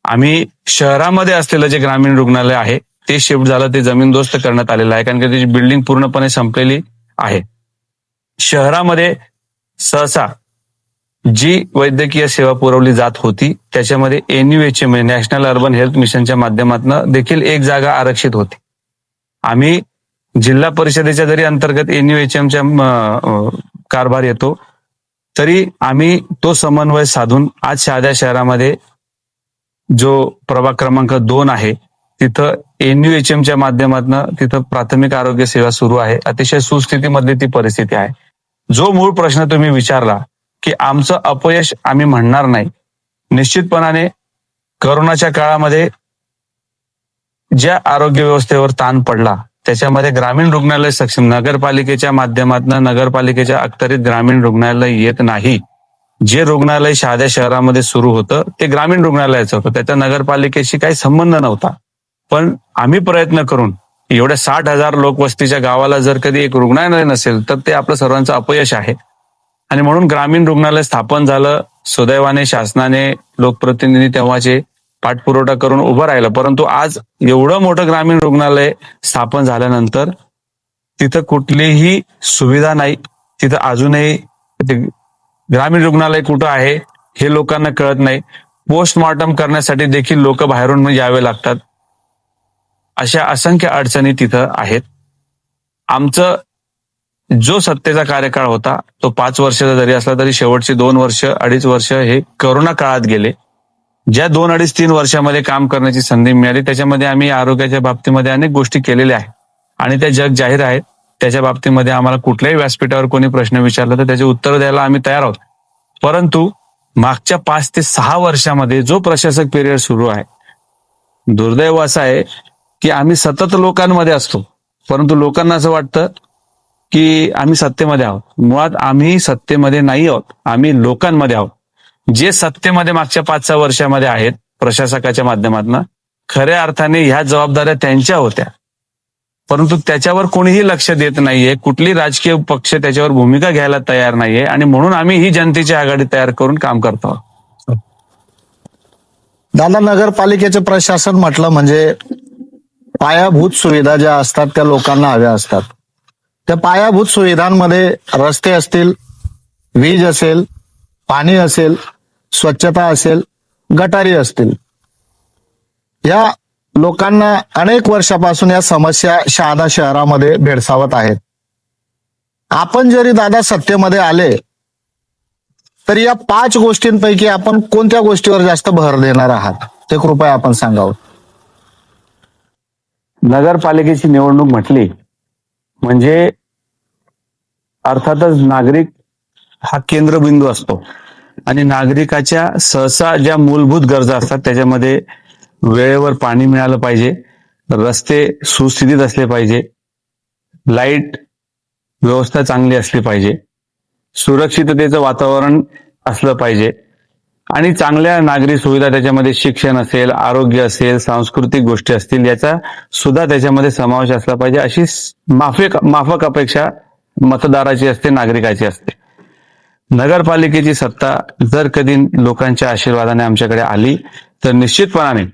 आम्ही शहरामध्ये असलेलं जे ग्रामीण रुग्णालय आहे ते शिफ्ट झालं, ते जमीनदोस्त करण्यात आलेलं आहे कारण की त्याची बिल्डिंग पूर्णपणे संपलेली आहे. शहरामध्ये सहसा जी वैद्यकीय सेवा पुरवली जात होती त्याच्यामध्ये NUHM नॅशनल अर्बन हेल्थ मिशनच्या माध्यमातून देखील एक जागा आरक्षित होती. आम्ही जिल्हा परिषदेच्या जरी अंतर्गत NUHMच्या कारभार येतो तरी आम्ही तो समन्वय साधून आज शहादा शहरामध्ये जो प्रभाग क्रमांक 2 आहे तिथं NUHMच्या माध्यमातून तिथं प्राथमिक आरोग्य सेवा सुरू आहे. अतिशय सुस्थितीमधली ती परिस्थिती आहे. जो मूळ प्रश्न तुम्ही विचारला की आमचं अपयश आम्ही म्हणणार नाही. निश्चितपणाने करोनाच्या काळामध्ये ज्या आरोग्य व्यवस्थेवर ताण पडला त्याच्यामध्ये ग्रामीण रुग्णालय सक्षम नगरपालिकेच्या माध्यमातून नगरपालिकेच्या अखत्यारीत ग्रामीण रुग्णालय येत नाही. जे रुग्णालय शहादा शहरामध्ये सुरू होतं ते ग्रामीण रुग्णालयाचं होतं, त्याचा नगरपालिकेशी काही संबंध नव्हता. पण आम्ही प्रयत्न करून एवढ्या 60,000 लोकवस्तीच्या गावाला जर कधी एक रुग्णालय नसेल तर ते आपलं सर्वांचं अपयश आहे. आणि म्हणून ग्रामीण रुग्णालय स्थापन झालं. सुदैवाने शासनाने लोकप्रतिनिधी तेव्हाचे पाठपुरवठा करून उभं राहिलं, परंतु आज एवढं मोठं ग्रामीण रुग्णालय स्थापन झाल्यानंतर तिथं कुठलीही सुविधा नाही. तिथं अजूनही ग्रामीण रुग्णालय कुठं आहे हे लोकांना कळत नाही. पोस्टमॉर्टम करण्यासाठी देखील लोक बाहेरून यावे लागतात. अशा असंख्य अडचणी तिथं आहेत. आमचं जो सत्तेचा कार्यकाळ होता तो 5 वर्षाचा जरी असला तरी शेवटची 2 वर्ष 2.5 वर्ष हे करोना काळात गेले. ज्या 2, 2.5, 3 वर्षामध्ये काम करण्याची संधी मिळाली त्याच्यामध्ये आम्ही आरोग्याच्या बाबतीमध्ये अनेक गोष्टी केलेल्या आहेत आणि त्या जग जाहीर आहेत. त्याच्या बाबतीमध्ये आम्हाला कुठल्याही व्यासपीठावर कोणी प्रश्न विचारला तर त्याचे उत्तर द्यायला आम्ही तयार आहोत. परंतु मागच्या 5 ते 6 वर्षामध्ये जो प्रशासक पिरियड सुरू आहे, दुर्दैव असं आहे की आम्ही सतत लोकांमध्ये असतो परंतु लोकांना असं वाटतं की आम्ही सत्तेमध्ये आहोत. मुळात आम्ही सत्तेमध्ये नाही आहोत, आम्ही लोकांमध्ये आहोत. जे सत्तेमध्ये मागच्या 5-6 वर्षामध्ये आहेत प्रशासकाच्या माध्यमातून खऱ्या अर्थाने ह्या जबाबदाऱ्या त्यांच्या होत्या. परंतु त्याच्यावर कोणीही लक्ष देत नाहीये, कुठली राजकीय पक्ष त्याच्यावर भूमिका घ्यायला तयार नाहीये, आणि म्हणून आम्ही ही जनतेची आघाडी तयार करून काम करतो आहोत. दादा, नगरपालिकेचं प्रशासन म्हटलं म्हणजे पायाभूत सुविधा ज्या असतात त्या लोकांना हव्या असतात. त्या पायाभूत सुविधांमध्ये रस्ते असतील, वीज असेल, पाणी असेल, स्वच्छता असेल, गटारी असतील. या लोकांना अनेक वर्षापासून या समस्या शहादा शहरामध्ये भेडसावत आहेत. आपण जरी दादा सत्तेमध्ये आले तर या 5 गोष्टींपैकी आपण कोणत्या गोष्टीवर जास्त भर देणार आहात ते कृपया आपण सांगावं. नगरपालिकेची निवडणूक म्हटली म्हणजे अर्थातच नागरिक हा केंद्रबिंदू असतो, आणि नागरिकाच्या सहसा ज्या मूलभूत गरजा असतात त्याच्यामध्ये वेळेवर पाणी मिळालं पाहिजे, रस्ते सुस्थितीत असले पाहिजे, लाईट व्यवस्था चांगली असली पाहिजे, सुरक्षिततेचं वातावरण असलं पाहिजे, आणि चांगल्या नागरी सुविधा त्याच्यामध्ये शिक्षण असेल, आरोग्य असेल, सांस्कृतिक गोष्टी असतील, याचा सुद्धा त्याच्यामध्ये समावेश असला पाहिजे. अशी माफक अपेक्षा मतदाराची असते, नागरिकाची असते. नगरपालिकेची सत्ता जर कधी लोकांच्या आशीर्वादाने आमच्याकडे आली तर निश्चितपणाने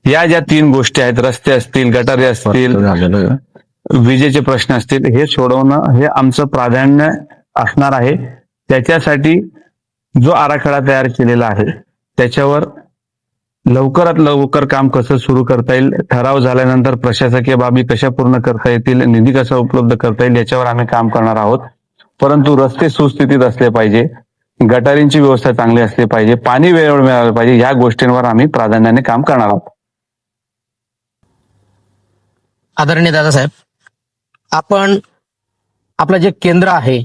या ज्या 3 गोष्टी आहेत, रस्ते असतील, गटारे असतील, विजेचे प्रश्न असतील, हे सोडवणं हे आमचं प्राधान्य असणार आहे. त्याच्यासाठी जो आराखडा तयार केलेला आहे त्याच्यावर लवकरात लवकर काम कसं सुरू करता येईल, ठराव झाल्यानंतर प्रशासकीय बाबी कशा पूर्ण करता येतील, निधी कसा उपलब्ध करता येईल, याच्यावर आम्ही काम करणार आहोत. परंतु रस्ते सुस्थितीत असले पाहिजे, गटारींची व्यवस्था चांगली असली पाहिजे, पाणी वेळेवर मिळालं पाहिजे, या गोष्टींवर आम्ही प्राधान्याने काम करणार आहोत. आदरणीय दादासाहेब, आपण आपलं जे केंद्र आहे,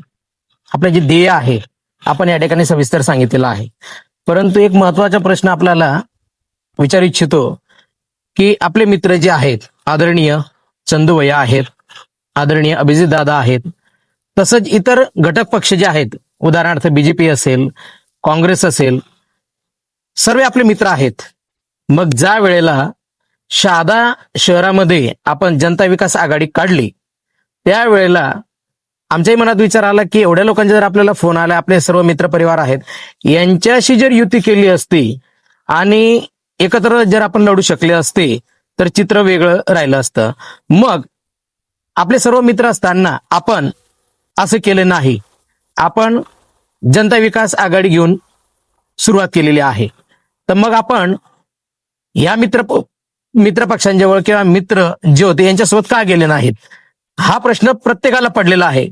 आपलं जे ध्येय आहे, आपण या ठिकाणी सविस्तर सांगितलेलं आहे. परंतु एक महत्वाचा प्रश्न आपल्याला विचारू इच्छितो की आपले मित्र जे आहेत, आदरणीय चंदूभैया आहेत, आदरणीय अभिजित दादा आहेत, तसंच इतर घटक पक्ष जे आहेत, उदाहरणार्थ बीजेपी असेल, काँग्रेस असेल, सर्व आपले मित्र आहेत. मग ज्या वेळेला शहादा शहरामध्ये आपण जनता विकास आघाडी काढली त्यावेळेला आमच्याही मनात विचार आला की एवढ्या लोकांचे जर आपल्याला फोन आला, आपले सर्व मित्र परिवार आहेत, यांच्याशी जर युती केली असती आणि एकत्र जर आपण लढू शकले असते तर चित्र वेगळं राहिलं असतं. मग आपले सर्व मित्र असताना आपण असं केलं नाही. आपण जनता विकास आघाडी घेऊन सुरुवात केलेली आहे. तर मग आपण या मित्र पक्षांजवळ किंवा मित्र जे होते यांच्यासोबत का गेले नाहीत, हा प्रश्न प्रत्येकाला पडलेला आहे.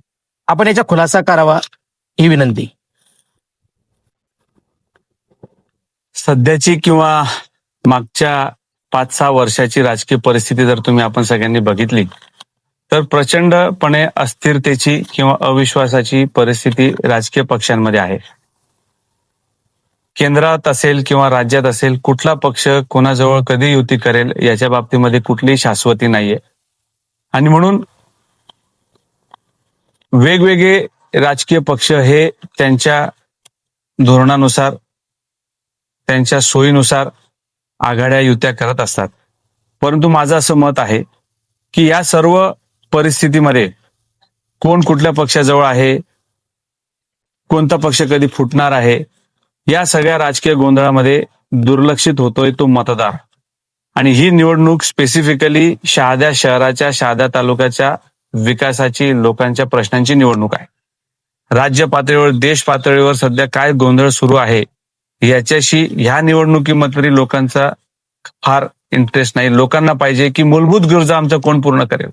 आपण याचा खुलासा करावा ही विनंती. सध्याची किंवा मागच्या 5-6 वर्षाची राजकीय परिस्थिती जर तुम्ही आपण सगळ्यांनी बघितली तर प्रचंडपणे अस्थिरतेची किंवा अविश्वासाची परिस्थिती राजकीय पक्षांमध्ये आहे. केंद्रात असेल किंवा राज्यात असेल, कुठला पक्ष कोणाजवळ कधी युती करेल याच्या बाबतीमध्ये कुठलीही शाश्वती नाहीये. आणि म्हणून वेगवेगळे राजकीय पक्ष हे त्यांच्या धोरणानुसार, त्यांच्या सोयीनुसार आघाड्या युत्या करत असतात. परंतु माझं असं मत आहे की या सर्व परिस्थितीमध्ये कोण कुठल्या पक्षाजवळ आहे, कोणता पक्ष कधी फुटणार आहे, या सगळ्या राजकीय गोंधळामध्ये दुर्लक्षित होतोय तो मतदार. आणि ही निवडणूक स्पेसिफिकली शहादा शहराच्या, शहादा तालुक्याच्या विकासाची, लोकांच्या प्रश्नांची निवडणूक आहे. राज्य पातळीवर, देश पातळीवर सध्या काय गोंधळ सुरू आहे याच्याशी ह्या निवडणुकीमध्ये लोकांचा फार इंटरेस्ट नाही. लोकांना पाहिजे की मूलभूत गरजा आमचा कोण पूर्ण करेल.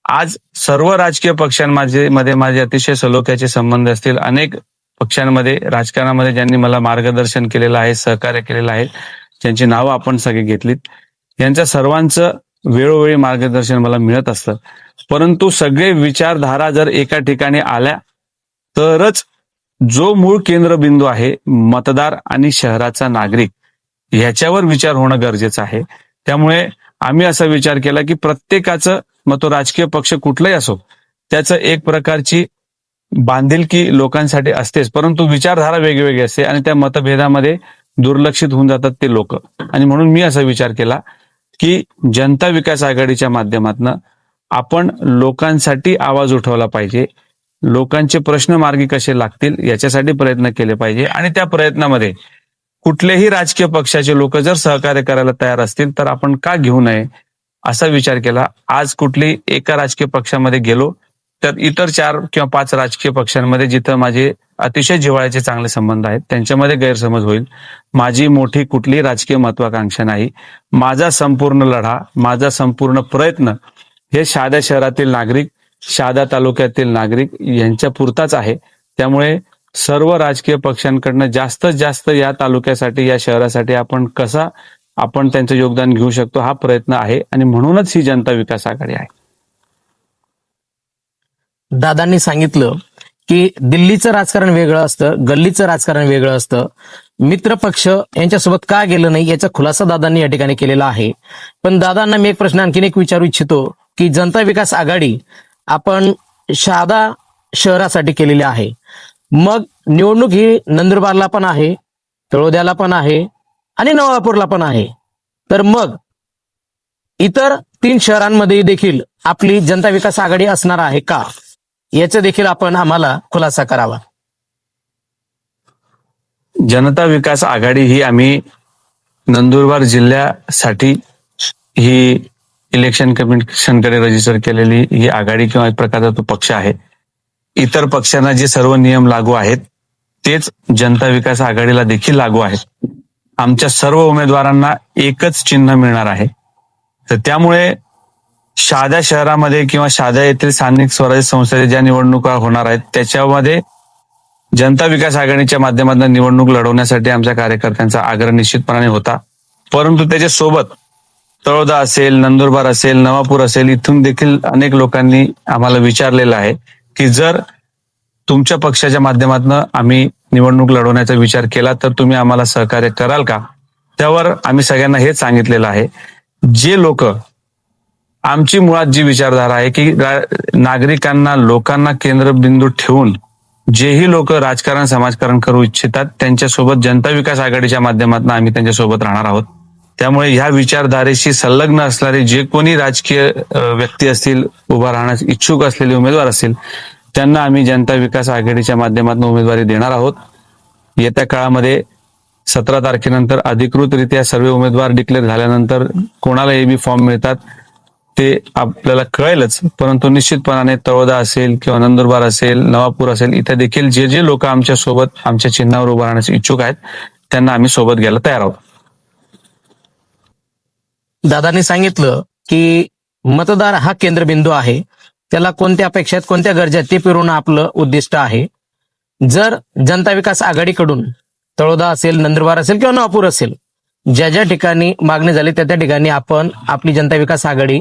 आज सर्व राजकीय पक्षांमध्ये माझे अतिशय सलोख्याचे संबंध असतील. अनेक पक्षांमध्ये, राजकारणामध्ये ज्यांनी मला मार्गदर्शन केलेलं आहे, सहकार्य केलेलं आहे, ज्यांची नावं आपण सगळे घेतलीत, यांच्या सर्वांचं वेळोवेळी मार्गदर्शन मला मिळत असतं. परंतु सगळे विचारधारा जर एका ठिकाणी आल्या तरच जो मूळ केंद्रबिंदू आहे, मतदार आणि शहराचा नागरिक, ह्याच्यावर विचार होणं गरजेचं आहे. त्यामुळे आम्ही असा विचार केला की प्रत्येकाचं, मग तो राजकीय पक्ष कुठलाही असो, त्याचं एक प्रकारची बांधिलकी लोकांसाठी असतेच, परंतु विचारधारा वेगवेगळी असते आणि त्या मतभेदामध्ये दुर्लक्षित होऊन जातात ते लोक. आणि म्हणून मी असा विचार केला की जनता विकास आघाडीच्या माध्यमातून आपण लोकांसाठी आवाज उठवला पाहिजे, लोकांचे प्रश्न मार्गी कसे लागतील याच्यासाठी प्रयत्न केले पाहिजे. आणि त्या प्रयत्नामध्ये कुठलेही राजकीय पक्षाचे लोक जर सहकार्य करायला तयार असतील तर आपण का घेऊ नये असा विचार केला. आज कुठली एका राजकीय पक्षामध्ये गेलो तर इतर 4 किंवा 5 राजकीय पक्षांमध्ये जिथं माझे अतिशय जिव्हाळ्याचे चांगले संबंध आहेत त्यांच्यामध्ये गैरसमज होईल. माझी मोठी कुठलीही राजकीय महत्वाकांक्षा नाही. माझा संपूर्ण लढा, माझा संपूर्ण प्रयत्न हे शहादा शहरातील नागरिक, शहादा तालुक्यातील नागरिक यांच्या पुरताच आहे. त्यामुळे सर्व राजकीय पक्षांकडनं जास्तीत जास्त या तालुक्यासाठी, या शहरासाठी आपण त्यांचं योगदान घेऊ शकतो हा प्रयत्न आहे. आणि म्हणूनच ही जनता विकास आघाडी आहे. दादांनी सांगितलं की दिल्लीचं राजकारण वेगळं असतं, गल्लीचं राजकारण वेगळं असतं. मित्र पक्ष यांच्यासोबत का गेलं नाही याचा खुलासा दादांनी या ठिकाणी केलेला आहे. पण दादांना मी एक प्रश्न आणखीन एक विचारू इच्छितो की जनता विकास आघाडी आपण शहादा शहरासाठी केलेली आहे. मग निवडणूक ही नंदुरबारला पण आहे, तळोद्याला पण आहे आणि नवापूरला पण आहे. तर मग इतर 3 शहरांमध्ये देखील आपली जनता विकास आघाडी असणार आहे का, याचा देखील आपण आम्हाला खुलासा करावा. जनता विकास आघाडी ही आम्ही नंदुरबार जिल्ह्यासाठी ही इलेक्शन कमिशनकडे रजिस्टर केलेली ही आघाडी किंवा एक प्रकारचा तो पक्ष आहे. इतर पक्षांना जे सर्व नियम लागू आहेत तेच जनता विकास आघाडीला देखील लागू आहेत. आमच्या सर्व उमेदवारांना एकच चिन्ह मिळणार आहे. तर त्यामुळे शहादा शहरामध्ये किंवा शहादा येथील स्थानिक स्वराज्य संस्थेच्या ज्या निवडणुका होणार आहेत त्याच्यामध्ये जनता विकास आघाडीच्या माध्यमातून निवडणूक लढवण्यासाठी आमच्या कार्यकर्त्यांचा आग्रह निश्चितपणाने होता. परंतु त्याच्यासोबत तळोदा असेल, नंदुरबार असेल, नवापूर असेल, इथून देखील अनेक लोकांनी आम्हाला विचारलेलं आहे की जर तुमच्या पक्षाच्या माध्यमातून आम्ही निवडणूक लढवण्याचा विचार केला तर तुम्ही आम्हाला सहकार्य कराल का. त्यावर आम्ही सगळ्यांना हेच सांगितलेलं आहे, जे लोक आमची मुळात जी विचारधारा आहे की नागरिकांना, लोकांना केंद्रबिंदू ठेवून जेही लोक राजकारण, समाजकारण करू इच्छितात त्यांच्यासोबत जनता विकास आघाडीच्या माध्यमातून आम्ही त्यांच्यासोबत राहणार आहोत. त्यामुळे ह्या विचारधारेशी संलग्न असणारे जे कोणी राजकीय व्यक्ती असतील, उभा राहण्यास इच्छुक असलेले उमेदवार असतील त्यांना आम्ही जनता विकास आघाडीच्या माध्यमातून उमेदवारी देणार आहोत. येत्या काळामध्ये 17 तारखेनंतर अधिकृतरित्या सर्व उमेदवार डिक्लेअर झाल्यानंतर कोणाला एबी फॉर्म मिळतात ते आपल्याला कळेलच. परंतु निश्चितपणाने तळोदा असेल किंवा नंदुरबार असेल, नवापूर असेल, इथे देखील जे लोक आमच्या सोबत, आमच्या चिन्हावर उभा राहण्यास इच्छुक आहेत त्यांना आम्ही सोबत घ्यायला तयार आहोत. दादांनी सांगितलं की मतदार हा केंद्रबिंदू आहे, त्याला कोणत्या अपेक्षा आहेत, कोणत्या गरजा आहेत ते पुरवणं आपलं उद्दिष्ट आहे. जर जनता विकास आघाडीकडून तळोदा असेल, नंदुरबार असेल किंवा नवापूर असेल, ज्या ज्या ठिकाणी मागणी झाली त्या ठिकाणी आपण आपली जनता विकास आघाडी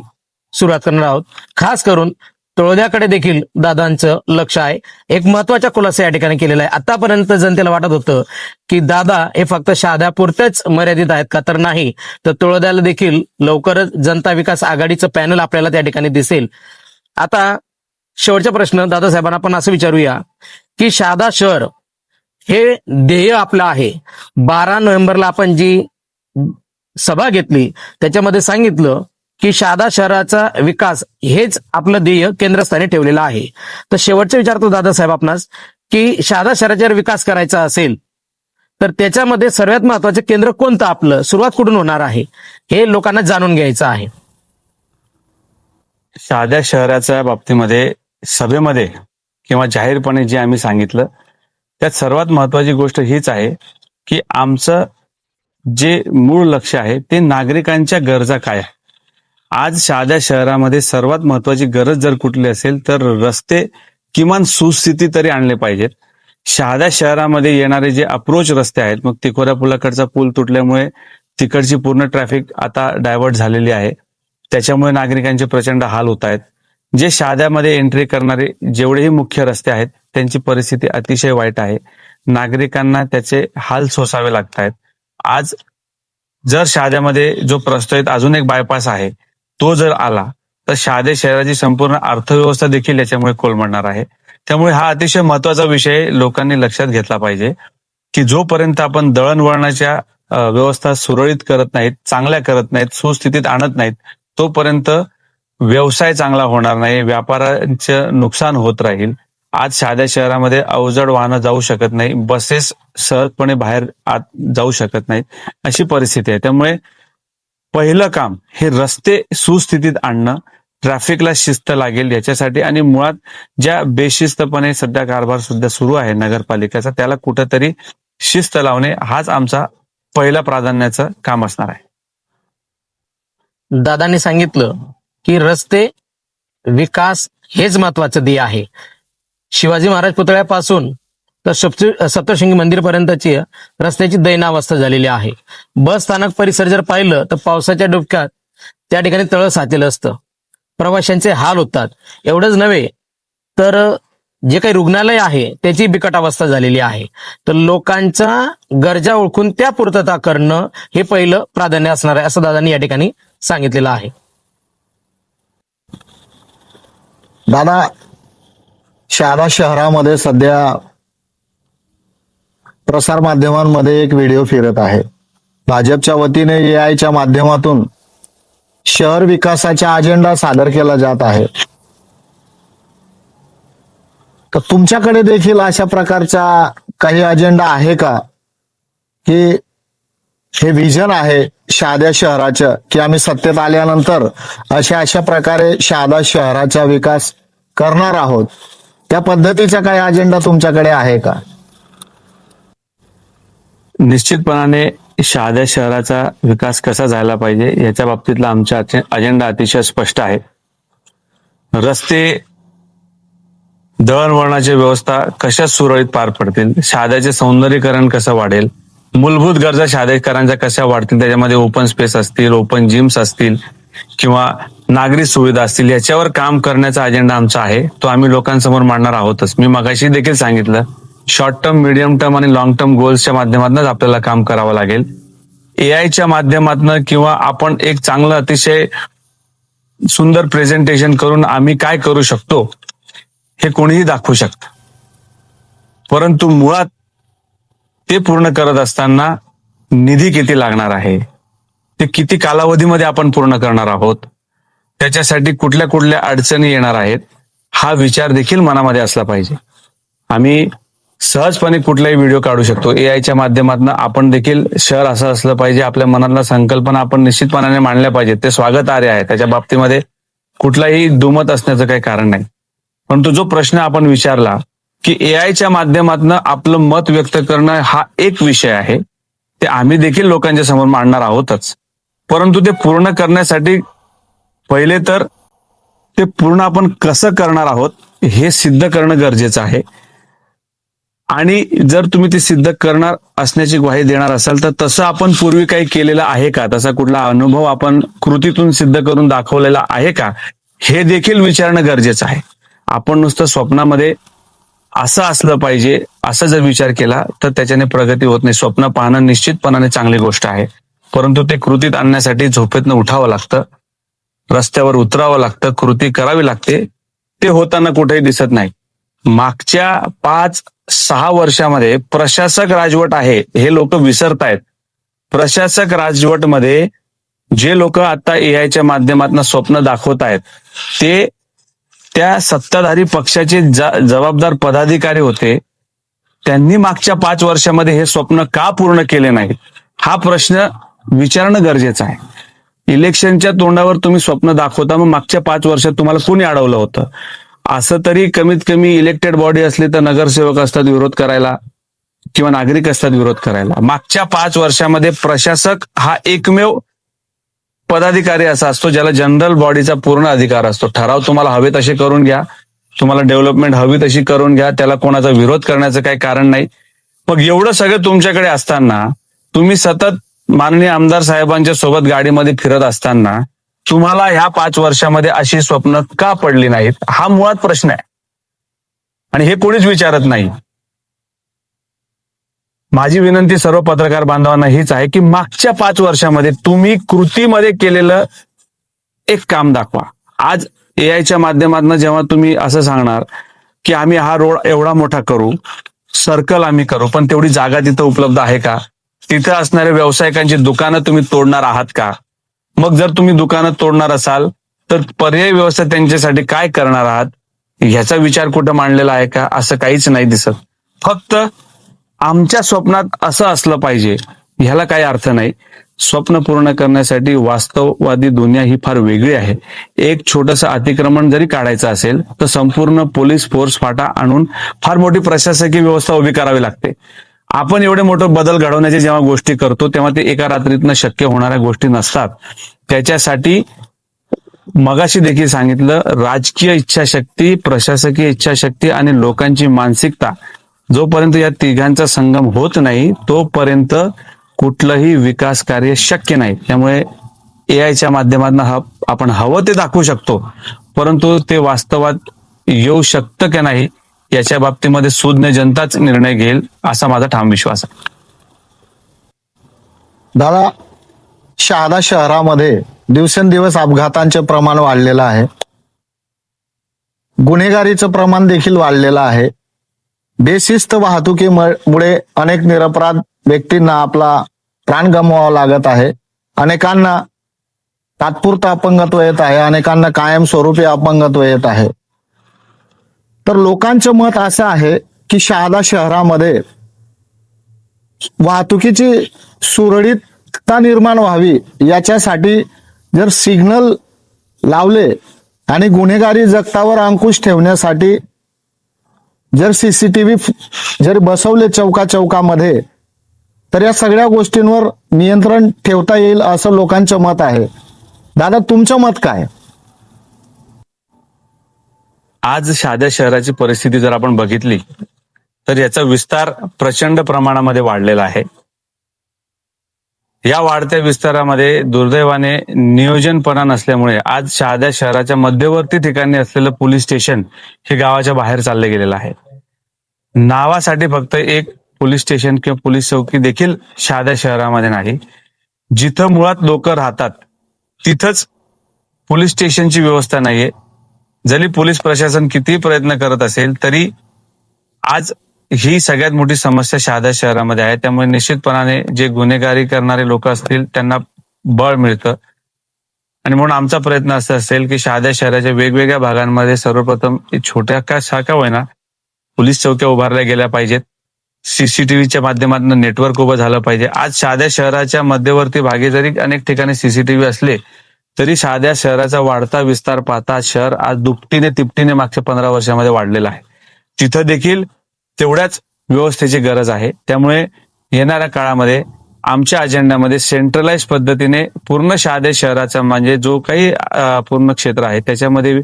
सुरुवात करणार आहोत. खास करून तळोद्याकडे देखील दादांचं लक्ष आहे. एक महत्वाचा खुलासा या ठिकाणी केलेला आहे. आतापर्यंत जनतेला वाटत होतं की दादा हे फक्त शहाद्यापुरतेच मर्यादित आहेत का, तर नाही, तर तळोद्याला देखील लवकरच जनता विकास आघाडीचं पॅनल आपल्याला त्या ठिकाणी दिसेल. आता शेवटचा प्रश्न दादासाहेबांना आपण असं विचारूया की शहादा शहर हे ध्येय आपलं आहे. 12 नोव्हेंबरला आपण जी सभा घेतली त्याच्यामध्ये सांगितलं की शहादा शहराचा विकास हेच आपलं ध्येय केंद्रस्थानी ठेवलेलं आहे. तर शेवटचं विचारतो दादासाहेब आपणास की शहादा शहराचा जर विकास करायचा असेल तर त्याच्यामध्ये सर्वात महत्वाचं केंद्र कोणतं, आपलं सुरुवात कुठून होणार आहे हे लोकांना जाणून घ्यायचं आहे. शहादा शहराच्या बाबतीमध्ये सभेमध्ये किंवा जाहीरपणे जे आम्ही सांगितलं त्यात सर्वात महत्वाची गोष्ट हीच आहे की आमचं जे मूळ लक्ष आहे ते नागरिकांच्या गरजा काय आहे. आज शहादा शहरामध्ये सर्वात महत्वाची गरज जर कुठली असेल तर रस्ते किमान सुस्थिती तरी आणले पाहिजेत. शहादा शहरामध्ये येणारे जे अप्रोच रस्ते आहेत, मग तिकोरा पुलाकडचा पूल तुटल्यामुळे तिकडची पूर्ण ट्रॅफिक आता डायव्हर्ट झालेली आहे. त्याच्यामुळे नागरिकांचे प्रचंड हाल होत आहेत. जे शहाद्यामध्ये एंट्री करणारे जेवढेही मुख्य रस्ते आहेत त्यांची परिस्थिती अतिशय वाईट आहे. नागरिकांना त्याचे हाल सोसावे लागत आहेत. आज जर शहाद्यामध्ये जो प्रस्तावित अजून एक बायपास आहे तो जर आला तर शहादा शहराची संपूर्ण अर्थव्यवस्था देखील याच्यामुळे कोलमडणार आहे. त्यामुळे हा अतिशय महत्वाचा विषय लोकांनी लक्षात घेतला पाहिजे की जोपर्यंत आपण दळणवळणाच्या व्यवस्था सुरळीत करत नाहीत, चांगल्या करत नाहीत, सुस्थितीत आणत नाहीत, तोपर्यंत व्यवसाय चांगला होणार नाही, व्यापाराचं नुकसान होत राहील. आज शहादा शहरामध्ये अवजड वाहनं जाऊ शकत नाही, बसेस सहजपणे बाहेर आत जाऊ शकत नाहीत, अशी परिस्थिती आहे. त्यामुळे पहिलं काम हे रस्ते सुस्थितीत आणणं, ट्रॅफिकला शिस्त लागेल याच्यासाठी, आणि मुळात ज्या बेशिस्तपणे सध्या कारभार सुद्धा सुरू आहे नगरपालिकेचा, त्याला कुठंतरी शिस्त लावणे हाच आमचा पहिला प्राधान्याचं काम असणार आहे. दादांनी सांगितलं की रस्ते विकास हेच महत्वाचं ध्येय आहे. शिवाजी महाराज पुतळ्यापासून तर सप्तशृंगी मंदिरपर्यंतची रस्त्याची दयनावस्था झालेली आहे. बस स्थानक परिसर जर पाहिलं तर पावसाच्या डुबक्यात त्या ठिकाणी तळं साचलेलं असतं, प्रवाशांचे हाल होतात. एवढंच नव्हे तर जे काही रुग्णालय आहे त्याची बिकट अवस्था झालेली आहे. तर लोकांच्या गरजा ओळखून त्या पूर्तता करणं हे पहिलं प्राधान्य असणार आहे, असं दादांनी या ठिकाणी सांगितलेलं आहे. दादा, शहादा शहरामध्ये सध्या प्रसार माध्यमांमध्ये एक व्हिडिओ फिरत आहे. भाजपच्या वतीने एआयच्या माध्यमातून शहर विकासाचा अजेंडा सादर केला जात आहे. तर तुमच्याकडे देखील अशा प्रकारचा काही अजेंडा आहे का, की हे विजन आहे शहादा शहराचं, की आम्ही सत्तेत आल्यानंतर अशा प्रकारे शहादा शहराचा विकास करणार आहोत, त्या पद्धतीचा काही अजेंडा तुमच्याकडे आहे का? निश्चितपणाने शहादा शहराचा विकास कसा झाला पाहिजे याच्या बाबतीतला आमचा अजेंडा अतिशय स्पष्ट आहे. रस्ते, दळणवळणाची व्यवस्था कशा सुरळीत पार पडतील, शहाद्याचे सौंदर्यीकरण कसं वाढेल, मूलभूत गरजा शहादेकरांच्या कशा वाढतील, त्याच्यामध्ये ओपन स्पेस असतील, ओपन जिम्स असतील किंवा नागरी सुविधा असतील, याच्यावर काम करण्याचा अजेंडा आमचा आहे. तो आम्ही लोकांसमोर मांडणार आहोतच. मी मगाशी देखील सांगितलं, शॉर्ट टर्म, मिडियम टर्म आणि लॉंग टर्म गोल्सच्या माध्यमातूनच आपल्याला काम करावं लागेल. एआयच्या माध्यमातून किंवा आपण एक चांगलं अतिशय सुंदर प्रेझेंटेशन करून आम्ही काय करू शकतो हे कोणीही दाखवू शकतं, परंतु मुळात ते पूर्ण करत असताना निधी किती लागणार आहे, ते किती कालावधीमध्ये आपण पूर्ण करणार आहोत, त्याच्यासाठी कुठल्या कुठल्या अडचणी येणार आहेत, हा विचार देखील मनामध्ये असला पाहिजे. आम्ही सहजपणे कुठलाही व्हिडिओ काढू शकतो. एआयच्या माध्यमातून आपण देखील शहर असं असलं पाहिजे, आपल्या मनातल्या संकल्पना आपण निश्चितपणाने मांडल्या पाहिजेत. ते स्वागतार्ह आहे, त्याच्या बाबतीमध्ये कुठलाही दुमत असण्याचं काही कारण नाही. परंतु जो प्रश्न आपण विचारला की एआयच्या माध्यमातून आपलं मत व्यक्त करणं हा एक विषय आहे, ते आम्ही देखील लोकांच्या समोर मांडणार आहोतच. परंतु ते पूर्ण करण्यासाठी पहिले तर ते पूर्ण आपण कसं करणार आहोत हे सिद्ध करणं गरजेचं आहे. आणि जर तुम्ही ते सिद्ध करणार असण्याची ग्वाही देणार असाल तर तसं आपण पूर्वी काही केलेलं आहे का, तसा कुठला अनुभव आपण कृतीतून सिद्ध करून दाखवलेला आहे का, हे देखील विचारणं गरजेचं आहे. आपण नुसतं स्वप्नामध्ये असं असलं पाहिजे असं जर विचार केला तर त्याच्याने प्रगती होत नाही. स्वप्न पाहणं निश्चितपणाने चांगली गोष्ट आहे, परंतु ते कृतीत आणण्यासाठी झोपेतनं उठावं लागतं, रस्त्यावर उतरावं लागतं, कृती करावी लागते. ते होताना कुठेही दिसत नाही. मागच्या 5-6 वर्षामध्ये प्रशासक राजवट आहे हे लोक विसरतायत. प्रशासक राजवटमध्ये जे लोक आता एआयच्या माध्यमातून स्वप्न दाखवत आहेत ते त्या सत्ताधारी पक्षाचे जबाबदार पदाधिकारी होते. त्यांनी मागच्या 5 वर्षामध्ये हे स्वप्न का पूर्ण केले नाहीत हा प्रश्न विचारणं गरजेचं आहे. इलेक्शनच्या तोंडावर तुम्ही स्वप्न दाखवता, मग मागच्या 5 वर्षात तुम्हाला कोणी अडवलं होतं? असं तरी कमीत कमी इलेक्टेड बॉडी असली तर नगरसेवक असतात विरोध करायला किंवा नागरिक असतात विरोध करायला. मागच्या 5 वर्षामध्ये प्रशासक हा एकमेव पदाधिकारी असा असतो ज्याला जनरल बॉडीचा पूर्ण अधिकार असतो. ठराव तुम्हाला हवे तसे करून घ्या, तुम्हाला डेव्हलपमेंट हवी तशी करून घ्या, त्याला कोणाचा विरोध करण्याचं काही कारण नाही. मग एवढं सगळं तुमच्याकडे असताना तुम्ही सतत माननीय आमदार साहेबांच्या सोबत गाडीमध्ये फिरत असताना तुम्हाला ह्या 5 वर्षामध्ये अशी स्वप्न का पडली नाहीत हा मुळात प्रश्न आहे, आणि हे कोणीच विचारत नाही. माझी विनंती सर्व पत्रकार बांधवांना हीच आहे की मागच्या 5 वर्षामध्ये तुम्ही कृतीमध्ये केलेलं एक काम दाखवा. आज एआयच्या माध्यमातून जेव्हा तुम्ही असं सांगणार की आम्ही हा रोड एवढा मोठा करू, सर्कल आम्ही करू, पण तेवढी जागा तिथं उपलब्ध आहे का? तिथं असणाऱ्या व्यावसायिकांची दुकानं तुम्ही तोडणार आहात का? मग जर तुम्ही दुकानं तोडणार असाल तर पर्यायी व्यवस्था त्यांच्यासाठी काय करणार आहात ह्याचा विचार कुठं मांडलेला आहे का? असं काहीच नाही दिसत. फक्त आमच्या स्वप्नात असं असलं पाहिजे ह्याला काही अर्थ नाही. स्वप्न पूर्ण करण्यासाठी वास्तववादी दुनिया ही फार वेगळी आहे. एक छोटंसं अतिक्रमण जरी काढायचं असेल तर संपूर्ण पोलीस फोर्स फाटा आणून फार मोठी प्रशासकीय व्यवस्था उभी करावी लागते. आपण एवढे मोठे बदल घडवण्याच्या जेव्हा गोष्टी करतो तेव्हा ते एका रात्रीतनं शक्य होणाऱ्या गोष्टी नसतात. त्याच्यासाठी मगाशी देखील सांगितलं, राजकीय इच्छाशक्ती, प्रशासकीय इच्छाशक्ती आणि लोकांची मानसिकता जोपर्यंत या तिघांचा संगम होत नाही तोपर्यंत कुठलंही विकास कार्य शक्य नाही. त्यामुळे एआयच्या माध्यमातून आपण हवं ते दाखवू शकतो, परंतु ते वास्तवात येऊ शकतं की नाही याच्या बाबतीमध्ये सुज्ञ जनताच निर्णय घेईल असा माझा ठाम विश्वास आहे. दादा, शहादा शहरामध्ये दिवसेंदिवस अपघातांचे प्रमाण वाढलेलं आहे. गुन्हेगारीचं प्रमाण देखील वाढलेलं आहे. बेशिस्त वाहतुकीमुळे अनेक निरपराध व्यक्तींना आपला प्राण गमवावा लागत आहे. अनेकांना तात्पुरतं अपंगत्व येत आहे, अनेकांना कायमस्वरूपी अपंगत्व येत आहे. तर लोकांचं मत असं आहे की शहादा शहरामध्ये वाहतुकीची सुरळीतता निर्माण व्हावी याच्यासाठी जर सिग्नल लावले आणि गुन्हेगारी जगतावर अंकुश ठेवण्यासाठी जर सीसीटीव्ही जर बसवले चौकामध्ये तर या सगळ्या गोष्टींवर नियंत्रण ठेवता येईल असं लोकांचं मत आहे. दादा, तुमचं मत काय? आज शहादा शहराची परिस्थिती जर आपण बघितली तर याचा विस्तार प्रचंड प्रमाणामध्ये वाढलेला आहे. या वाढत्या विस्तारामध्ये दुर्दैवाने नियोजनपणा नसल्यामुळे आज शहादा शहराच्या मध्यवर्ती ठिकाणी असलेलं पोलीस स्टेशन हे गावाच्या बाहेर चालले गेलेलं आहे. नावासाठी फक्त एक पोलीस स्टेशन किंवा पोलीस चौकी देखील शहादा शहरामध्ये नाही. जिथं मुळात लोक राहतात तिथंच पोलीस स्टेशनची व्यवस्था नाहीये. जरी पोलीस प्रशासन किती प्रयत्न करत असेल तरी आज ही सगळ्यात मोठी समस्या शहादा शहरामध्ये आहे. त्यामुळे निश्चितपणाने जे गुन्हेगारी करणारे लोक असतील त्यांना बळ मिळतं आणि म्हणून आमचा प्रयत्न असा असेल की शहादा शहराच्या वेगवेगळ्या भागांमध्ये सर्वप्रथम छोट्या का शाखा होईना पोलीस चौक्या उभारल्या गेल्या पाहिजेत. सीसीटीव्हीच्या माध्यमातून नेटवर्क उभं झालं पाहिजे. आज शहादा शहराच्या मध्यवर्ती भागी जरी अनेक ठिकाणी सीसीटीव्ही असले तरी शहादा शहराचा वाढता विस्तार पाहता शहर आज दुपटीने तिपटीने मागच्या 15 वर्षामध्ये वाढलेलं आहे. तिथं देखील तेवढ्याच व्यवस्थेची गरज आहे. त्यामुळे येणाऱ्या काळामध्ये आमच्या अजेंड्यामध्ये सेंट्रलाइज पद्धतीने पूर्ण शहादा शहराचा म्हणजे जो काही पूर्ण क्षेत्र आहे त्याच्यामध्ये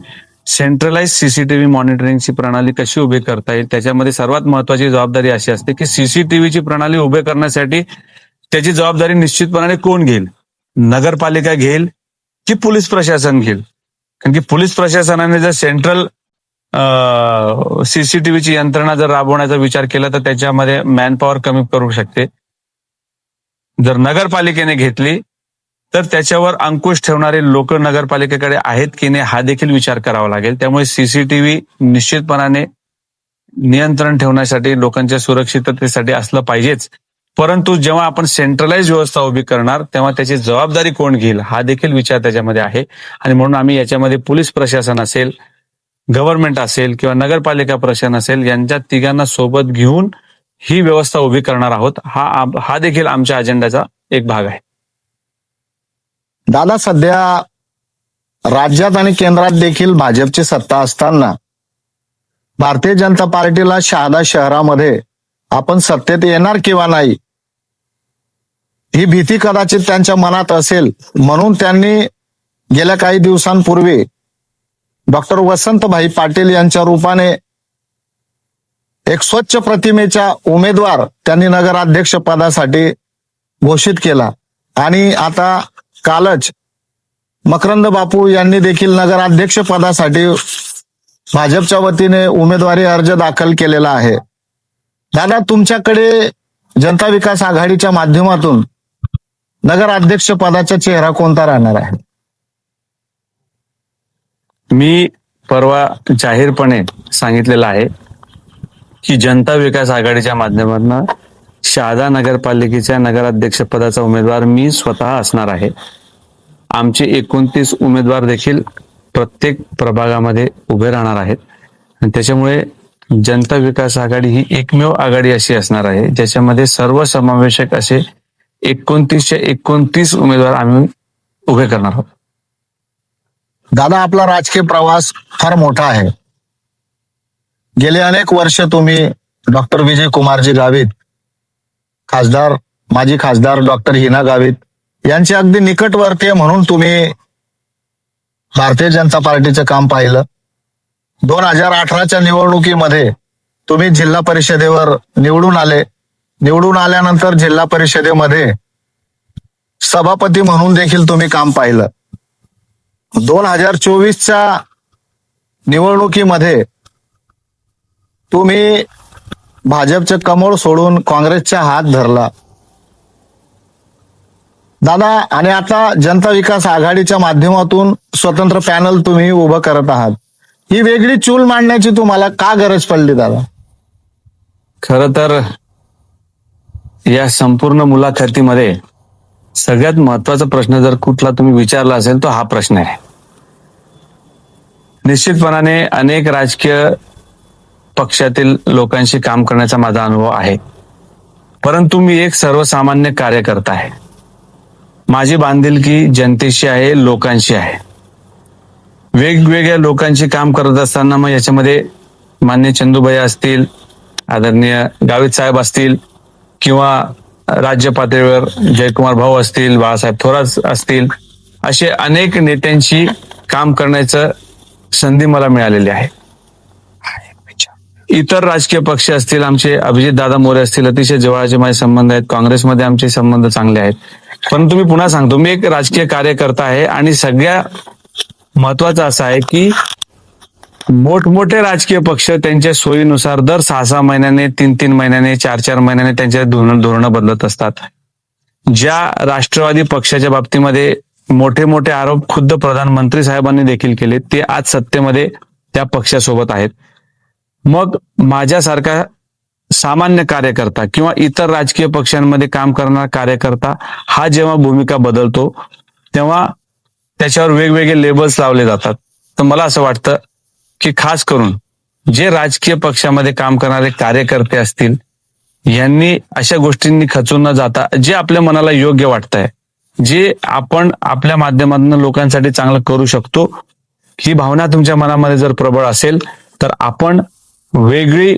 सेंट्रलाइज सीसीटीव्ही मॉनिटरिंगची प्रणाली कशी उभी करता येईल. त्याच्यामध्ये सर्वात महत्वाची जबाबदारी अशी असते की सीसीटीव्हीची प्रणाली उभी करण्यासाठी त्याची जबाबदारी निश्चितपणाने कोण घेईल? नगरपालिका घेईल की पोलीस प्रशासन घेईल? कारण की पोलीस प्रशासनाने जर सेंट्रल सीसीटीव्हीची यंत्रणा जर राबवण्याचा विचार केला तर त्याच्यामध्ये मॅनपॉवर कमी करू शकते. जर नगरपालिकेने घेतली तर त्याच्यावर अंकुश ठेवणारे लोक नगरपालिकेकडे आहेत की नाही हा देखील विचार करावा लागेल. त्यामुळे सीसीटीव्ही निश्चितपणाने नियंत्रण ठेवण्यासाठी लोकांच्या सुरक्षिततेसाठी असलं पाहिजेच. परंतु जेव्हा आपण सेंट्रलाइज व्यवस्था उभी करणार तेव्हा त्याची जबाबदारी कोण घेईल हा देखील विचार त्याच्यामध्ये आहे. आणि म्हणून आम्ही याच्यामध्ये पोलीस प्रशासन असेल, गव्हर्नमेंट असेल किंवा नगरपालिका प्रशासन असेल यांच्या तिघांना सोबत घेऊन ही व्यवस्था उभी करणार आहोत. हा देखील आमच्या अजेंड्याचा एक भाग आहे. दादा, सध्या राज्यात आणि केंद्रात देखील भाजपची सत्ता असताना भारतीय जनता पार्टीला शहादा शहरामध्ये आपण सत्तेत येणार किंवा नाही ही भीती कदाचित त्यांच्या मनात असेल. म्हणून त्यांनी गेल्या काही दिवसांपूर्वी डॉक्टर वसंतभाई पाटील यांच्या रूपाने एक स्वच्छ प्रतिमेचा उमेदवार त्यांनी नगराध्यक्ष पदासाठी घोषित केला. आणि आता कालच मकरंद बापू यांनी देखील नगराध्यक्ष पदासाठी भाजपच्या वतीने उमेदवारी अर्ज दाखल केलेला आहे. दादा, तुमच्याकडे जनता विकास आघाडीच्या माध्यमातून नगराध्यक्ष पदाचा चेहरा कोणता राहणार आहे? मी परवा जाहीरपणे सांगितलेलं आहे की जनता विकास आघाडीच्या माध्यमातून शहादा नगरपालिकेच्या नगराध्यक्ष पदाचा उमेदवार मी स्वतः असणार आहे. आमचे 29 उमेदवार देखील प्रत्येक प्रभागामध्ये उभे राहणार आहेत आणि त्याच्यामुळे जनता विकास आघाडी ही एकमेव आघाडी अशी असणार आहे ज्याच्यामध्ये सर्वसमावेशक असे 29चे 29 उमेदवार आम्ही उभे करणार आहोत. दादा, आपला राजकीय प्रवास फार मोठा आहे. गेले अनेक वर्ष तुम्ही डॉक्टर विजय कुमारजी गावित, माजी खासदार डॉक्टर हिना गावित यांचे अगदी निकटवर्तीय म्हणून तुम्ही भारतीय जनता पार्टीचं काम पाहिलं. 2018च्या निवडणुकीमध्ये तुम्ही जिल्हा परिषदेवर निवडून आले. निवडून आल्यानंतर जिल्हा परिषदेमध्ये सभापती म्हणून देखील तुम्ही काम पाहिलं. 2024च्या निवडणुकीमध्ये तुम्ही भाजपचे कमळ सोडून काँग्रेसचा हात धरला दादा, आणि आता जनता विकास आघाडीच्या माध्यमातून स्वतंत्र पॅनल तुम्ही उभं करत आहात. ही वेगळी चूल मांडण्याची तुम्हाला का गरज पडली दादा? खरं तर या संपूर्ण मुलाखतीमध्ये सगळ्यात महत्वाचा प्रश्न जर कुठला तुम्ही विचारला असेल तो हा प्रश्न आहे. निश्चितपणाने अनेक राजकीय पक्षातील लोकांशी काम करण्याचा माझा अनुभव आहे, परंतु मी एक सर्वसामान्य कार्यकर्ता आहे. माझी बांधिलकी जनतेशी आहे, लोकांशी आहे. वेगवेगळ्या लोकांशी काम करत असताना मग याच्यामध्ये माननीय चंदूभैया असतील, आदरणीय गावित साहेब असतील, किंवा राज्य पातळीवर जयकुमार भाऊ असतील, बाळासाहेब थोरात असतील, असे अनेक नेत्यांशी काम करण्याचं संधी मला मिळालेली आहे. इतर राजकीय पक्ष असतील, आमचे अभिजित दादा मोरे असतील, अतिशय जवळचे माझे संबंध आहेत. काँग्रेसमध्ये आमचे संबंध चांगले आहेत. परंतु मी पुन्हा सांगतो, मी एक राजकीय कार्यकर्ता आहे आणि सगळ्या महत्वाचं असं आहे की मोठमोठे राजकीय पक्ष त्यांच्या सोयीनुसार दर 6-6 महिन्याने, 3-3 महिन्याने, 4-4 महिन्याने त्यांच्या धोरणं बदलत असतात. ज्या राष्ट्रवादी पक्षाच्या बाबतीमध्ये मोठे मोठे आरोप खुद्द प्रधानमंत्री साहेबांनी देखील केले, ते आज सत्तेमध्ये त्या पक्षासोबत आहेत. मग माझ्यासारखा सामान्य कार्यकर्ता किंवा इतर राजकीय पक्षांमध्ये काम करणारा कार्यकर्ता हा जेव्हा भूमिका बदलतो तेव्हा त्याच्यावर वेगवेगळे लेबल्स लावले जातात. तर मला असं वाटतं की खास करून जे राजकीय पक्षामध्ये काम करणारे कार्यकर्ते असतील यांनी अशा गोष्टींनी खचून न जाता जे आपल्या मनाला योग्य वाटतंय, जे आपण आपल्या माध्यमातून लोकांसाठी चांगलं करू शकतो, ही भावना तुमच्या मनामध्ये जर प्रबळ असेल तर आपण वेगळी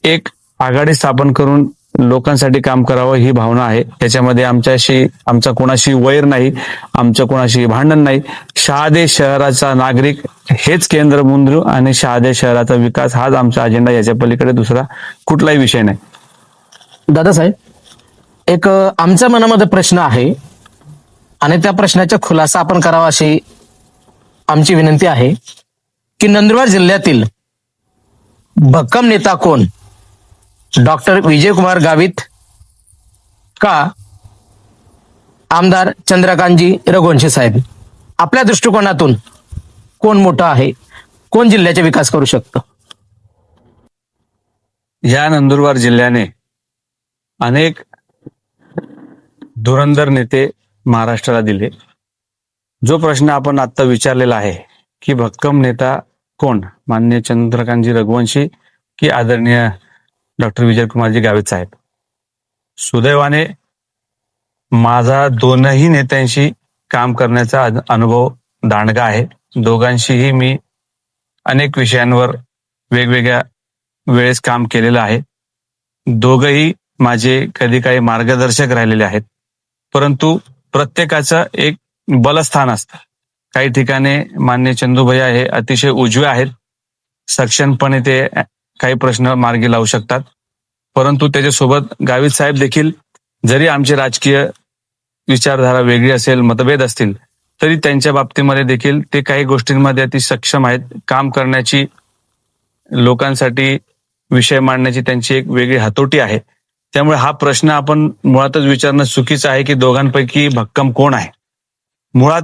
एक आघाडी स्थापन करून लोकांसाठी काम करावं ही भावना आहे. त्याच्यामध्ये आमचा कोणाशी वैर नाही, आमचं कोणाशी भांडण नाही. शहादे शहराचा नागरिक हेच केंद्रबिंदू आणि शहादे शहराचा विकास हाच आमचा अजेंडा, याच्या पलीकडे दुसरा कुठलाही विषय नाही. दादासाहेब, एक आमच्या मनामध्ये प्रश्न आहे आणि त्या प्रश्नाचा खुलासा आपण करावा अशी आमची विनंती आहे की नंदुरबार जिल्ह्यातील भक्कम नेता कोण? डॉक्टर विजयकुमार गावित का आमदार चंद्रकांतजी रघुवंशी साहेब? आपल्या दृष्टिकोनातून कोण मोठा आहे, कोण जिल्ह्याचा विकास करू शकतो? या नंदुरबार जिल्ह्याने अनेक धुरंधर नेते महाराष्ट्राला दिले. जो प्रश्न आपण आता विचारलेला आहे की भक्कम नेता कोण, माननीय चंद्रकांतजी रघुवंशी की आदरणीय डॉक्टर विजयकुमारजी गावित साहेब? सुदैवाने माझा दोनही नेत्यांशी काम करण्याचा अनुभव दांडगा आहे. दोघांशीही मी अनेक विषयांवर वेगवेगळ्या वेळेस काम केलेलं आहे. दोघंही माझे कधी काही मार्गदर्शक राहिलेले आहेत. परंतु प्रत्येकाचं एक बलस्थान असतं. काही ठिकाणी माननीय चंदूभैया हे अतिशय उजवे आहेत, सक्षमपणे ते काही प्रश्न मार्गी लावू शकतात. परंतु त्याच्यासोबत गावित साहेब देखील, जरी आमची राजकीय विचारधारा वेगळी असेल, मतभेद असतील, तरी त्यांच्या बाबतीमध्ये देखील ते काही गोष्टींमध्ये अति सक्षम आहेत. काम करण्याची, लोकांसाठी विषय मांडण्याची त्यांची एक वेगळी हातोटी आहे. त्यामुळे हा प्रश्न आपण मुळातच विचारणं चुकीचं आहे की दोघांपैकी भक्कम कोण आहे. मुळात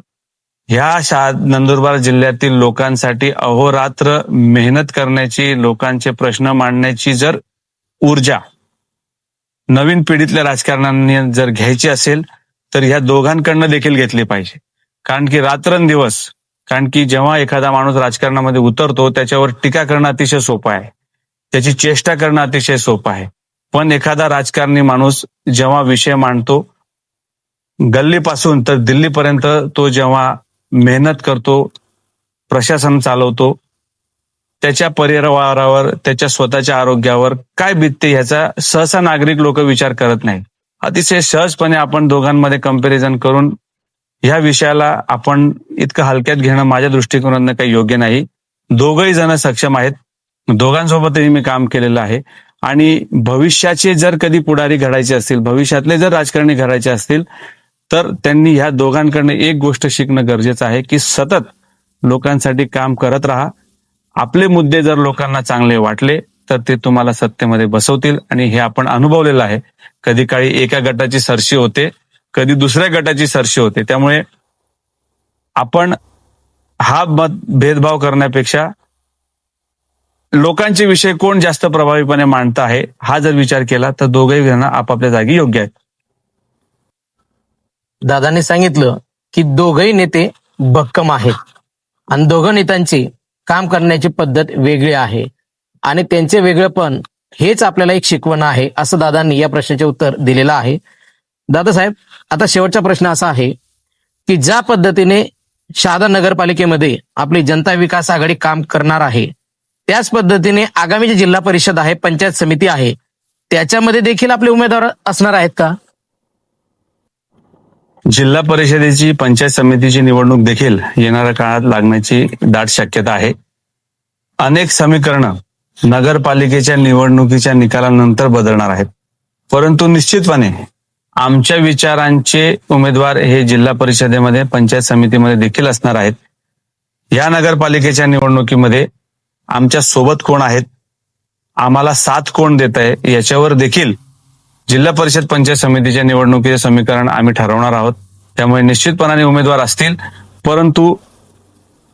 ह्या नंदुरबार जिल्ह्यातील लोकांसाठी अहोरात्र मेहनत करण्याची, लोकांचे प्रश्न मांडण्याची जर ऊर्जा नवीन पिढीतल्या राजकारण्यांनी जर घ्यायची असेल तर ह्या दोघांकडनं देखील घेतली पाहिजे. कारण की रात्रंदिवस कारण की जेव्हा एखादा माणूस राजकारणामध्ये उतरतो त्याच्यावर टीका करणं अतिशय सोपं आहे, त्याची चेष्टा करणं अतिशय सोपं आहे. पण एखादा राजकारणी माणूस जेव्हा विषय मांडतो, गल्लीपासून तर दिल्लीपर्यंत तो जेव्हा मेहनत करतो, प्रशासन चालवतो, त्याच्या परिवारावर, त्याच्या स्वतःच्या आरोग्यावर काय बीतते ह्याचा सहसा नागरिक लोक विचार करत नाही. अतिशय सहजपणे आपण दोघांमध्ये कंपॅरिझन करून ह्या विषयाला आपण इतकं हलक्यात घेणं माझ्या दृष्टिकोनातून काही योग्य नाही. दोघंही जण सक्षम आहेत, दोघांसोबतही मी काम केलेलं आहे. आणि भविष्याचे जर कधी पुढारी घडायचे असतील, भविष्यातले जर राजकारणी घडायचे असतील, तर त्यांनी ह्या दोघांकडनं एक गोष्ट शिकणं गरजेचं आहे की सतत लोकांसाठी काम करत राहा. आपले मुद्दे जर लोकांना चांगले वाटले तर ते तुम्हाला सत्तेमध्ये बसवतील, आणि हे आपण अनुभवलेलं आहे. कधी काळी एका गटाची सरशी होते, कधी दुसऱ्या गटाची सरशी होते. त्यामुळे आपण हा भेदभाव करण्यापेक्षा लोकांचे विषय कोण जास्त प्रभावीपणे मांडत आहे हा जर विचार केला तर दोघेही जण आपापल्या जागी योग्य आहेत. दादांनी सांगितलं की दोघही नेते भक्कम आहेत आणि दोघं नेत्यांची काम करण्याची पद्धत वेगळी आहे आणि त्यांचे वेगळेपण हेच आपल्याला एक शिकवण आहे, असं दादांनी या प्रश्नाचे उत्तर दिलेलं आहे. दादासाहेब, आता शेवटचा प्रश्न असा आहे की ज्या पद्धतीने शहादा नगरपालिकेमध्ये आपली जनता विकास आघाडी काम करणार आहे, त्याच पद्धतीने आगामी जी जिल्हा परिषद आहे, पंचायत समिती आहे, त्याच्यामध्ये देखील आपले उमेदवार असणार आहेत का? जिल्हा परिषदेची, पंचायत समितीची निवडणूक देखील येणाऱ्या काळात लागण्याची दाट शक्यता आहे. अनेक समीकरणं नगरपालिकेच्या निवडणुकीच्या निकालानंतर बदलणार आहेत, परंतु निश्चितपणे आमच्या विचारांचे उमेदवार हे जिल्हा परिषदेमध्ये, पंचायत समितीमध्ये देखील असणार आहेत. या नगरपालिकेच्या निवडणुकीमध्ये आमच्या सोबत कोण आहेत, आम्हाला साथ कोण देत आहे, याच्यावर देखील जिल्हा परिषद, पंचायत समितीच्या निवडणुकीचे समीकरण आम्ही ठरवणार आहोत. त्यामुळे निश्चितपणाने उमेदवार असतील, परंतु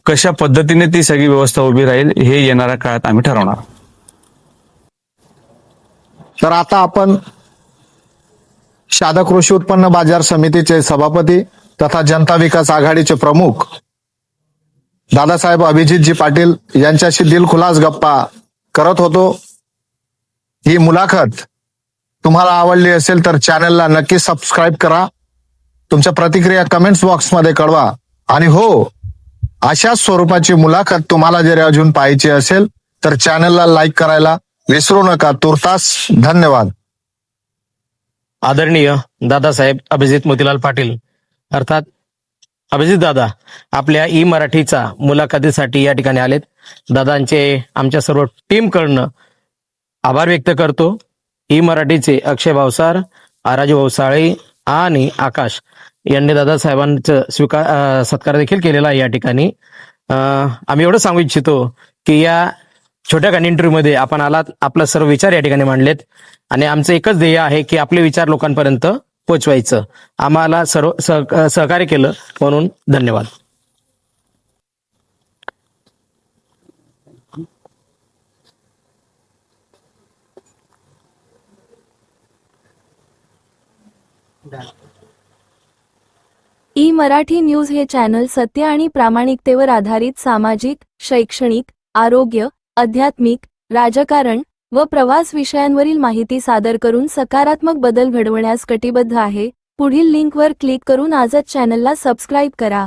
कशा पद्धतीने ती सगळी व्यवस्था उभी राहील हे येणाऱ्या काळात आम्ही ठरवणार. तर आता आपण शहादा कृषी उत्पन्न बाजार समितीचे सभापती तथा जनता विकास आघाडीचे प्रमुख दादासाहेब अभिजितजी पाटील यांच्याशी दिलखुलास गप्पा करत होतो. ही मुलाखत तुम्हाला आवडली असेल तर चॅनलला नक्की सबस्क्राईब करा. तुमच्या प्रतिक्रिया कमेंट्स बॉक्समध्ये कळवा. आणि हो, अशाच स्वरूपाची मुलाखत तुम्हाला जर अजून पाहायची असेल तर चॅनलला लाईक करायला विसरू नका. तुर्तास धन्यवाद. आदरणीय दादासाहेब अभिजित मोतीलाल पाटील अर्थात अभिजित दादा आपल्या ई मराठीचा मुलाखतीसाठी या ठिकाणी आलेत. दादांचे आमच्या सर्व टीम कडनं आभार व्यक्त करतो. ई मराठीचे अक्षय भावसार, आराजू भावसाळे आणि आकाश यांनी दादासाहेबांचं सत्कार देखील केलेला आहे. या ठिकाणी आम्ही एवढं सांगू इच्छितो की या छोट्या इंटरव्ह्यूमध्ये आपण आलात, आपला सर्व विचार या ठिकाणी मांडलेत आणि आमचं एकच ध्येय आहे की आपले विचार लोकांपर्यंत पोचवायचं. आम्हाला सर्व सहकार्य केलं म्हणून धन्यवाद. ई मराठी न्यूज हे चॅनल सत्य आणि प्रामाणिकतेवर आधारित सामाजिक, शैक्षणिक, आरोग्य, आध्यात्मिक, राजकारण व प्रवास विषयांवरील माहिती सादर करून सकारात्मक बदल घडवण्यास कटिबद्ध आहे. पुढील लिंकवर क्लिक करून आजच चॅनलला सबस्क्राईब करा.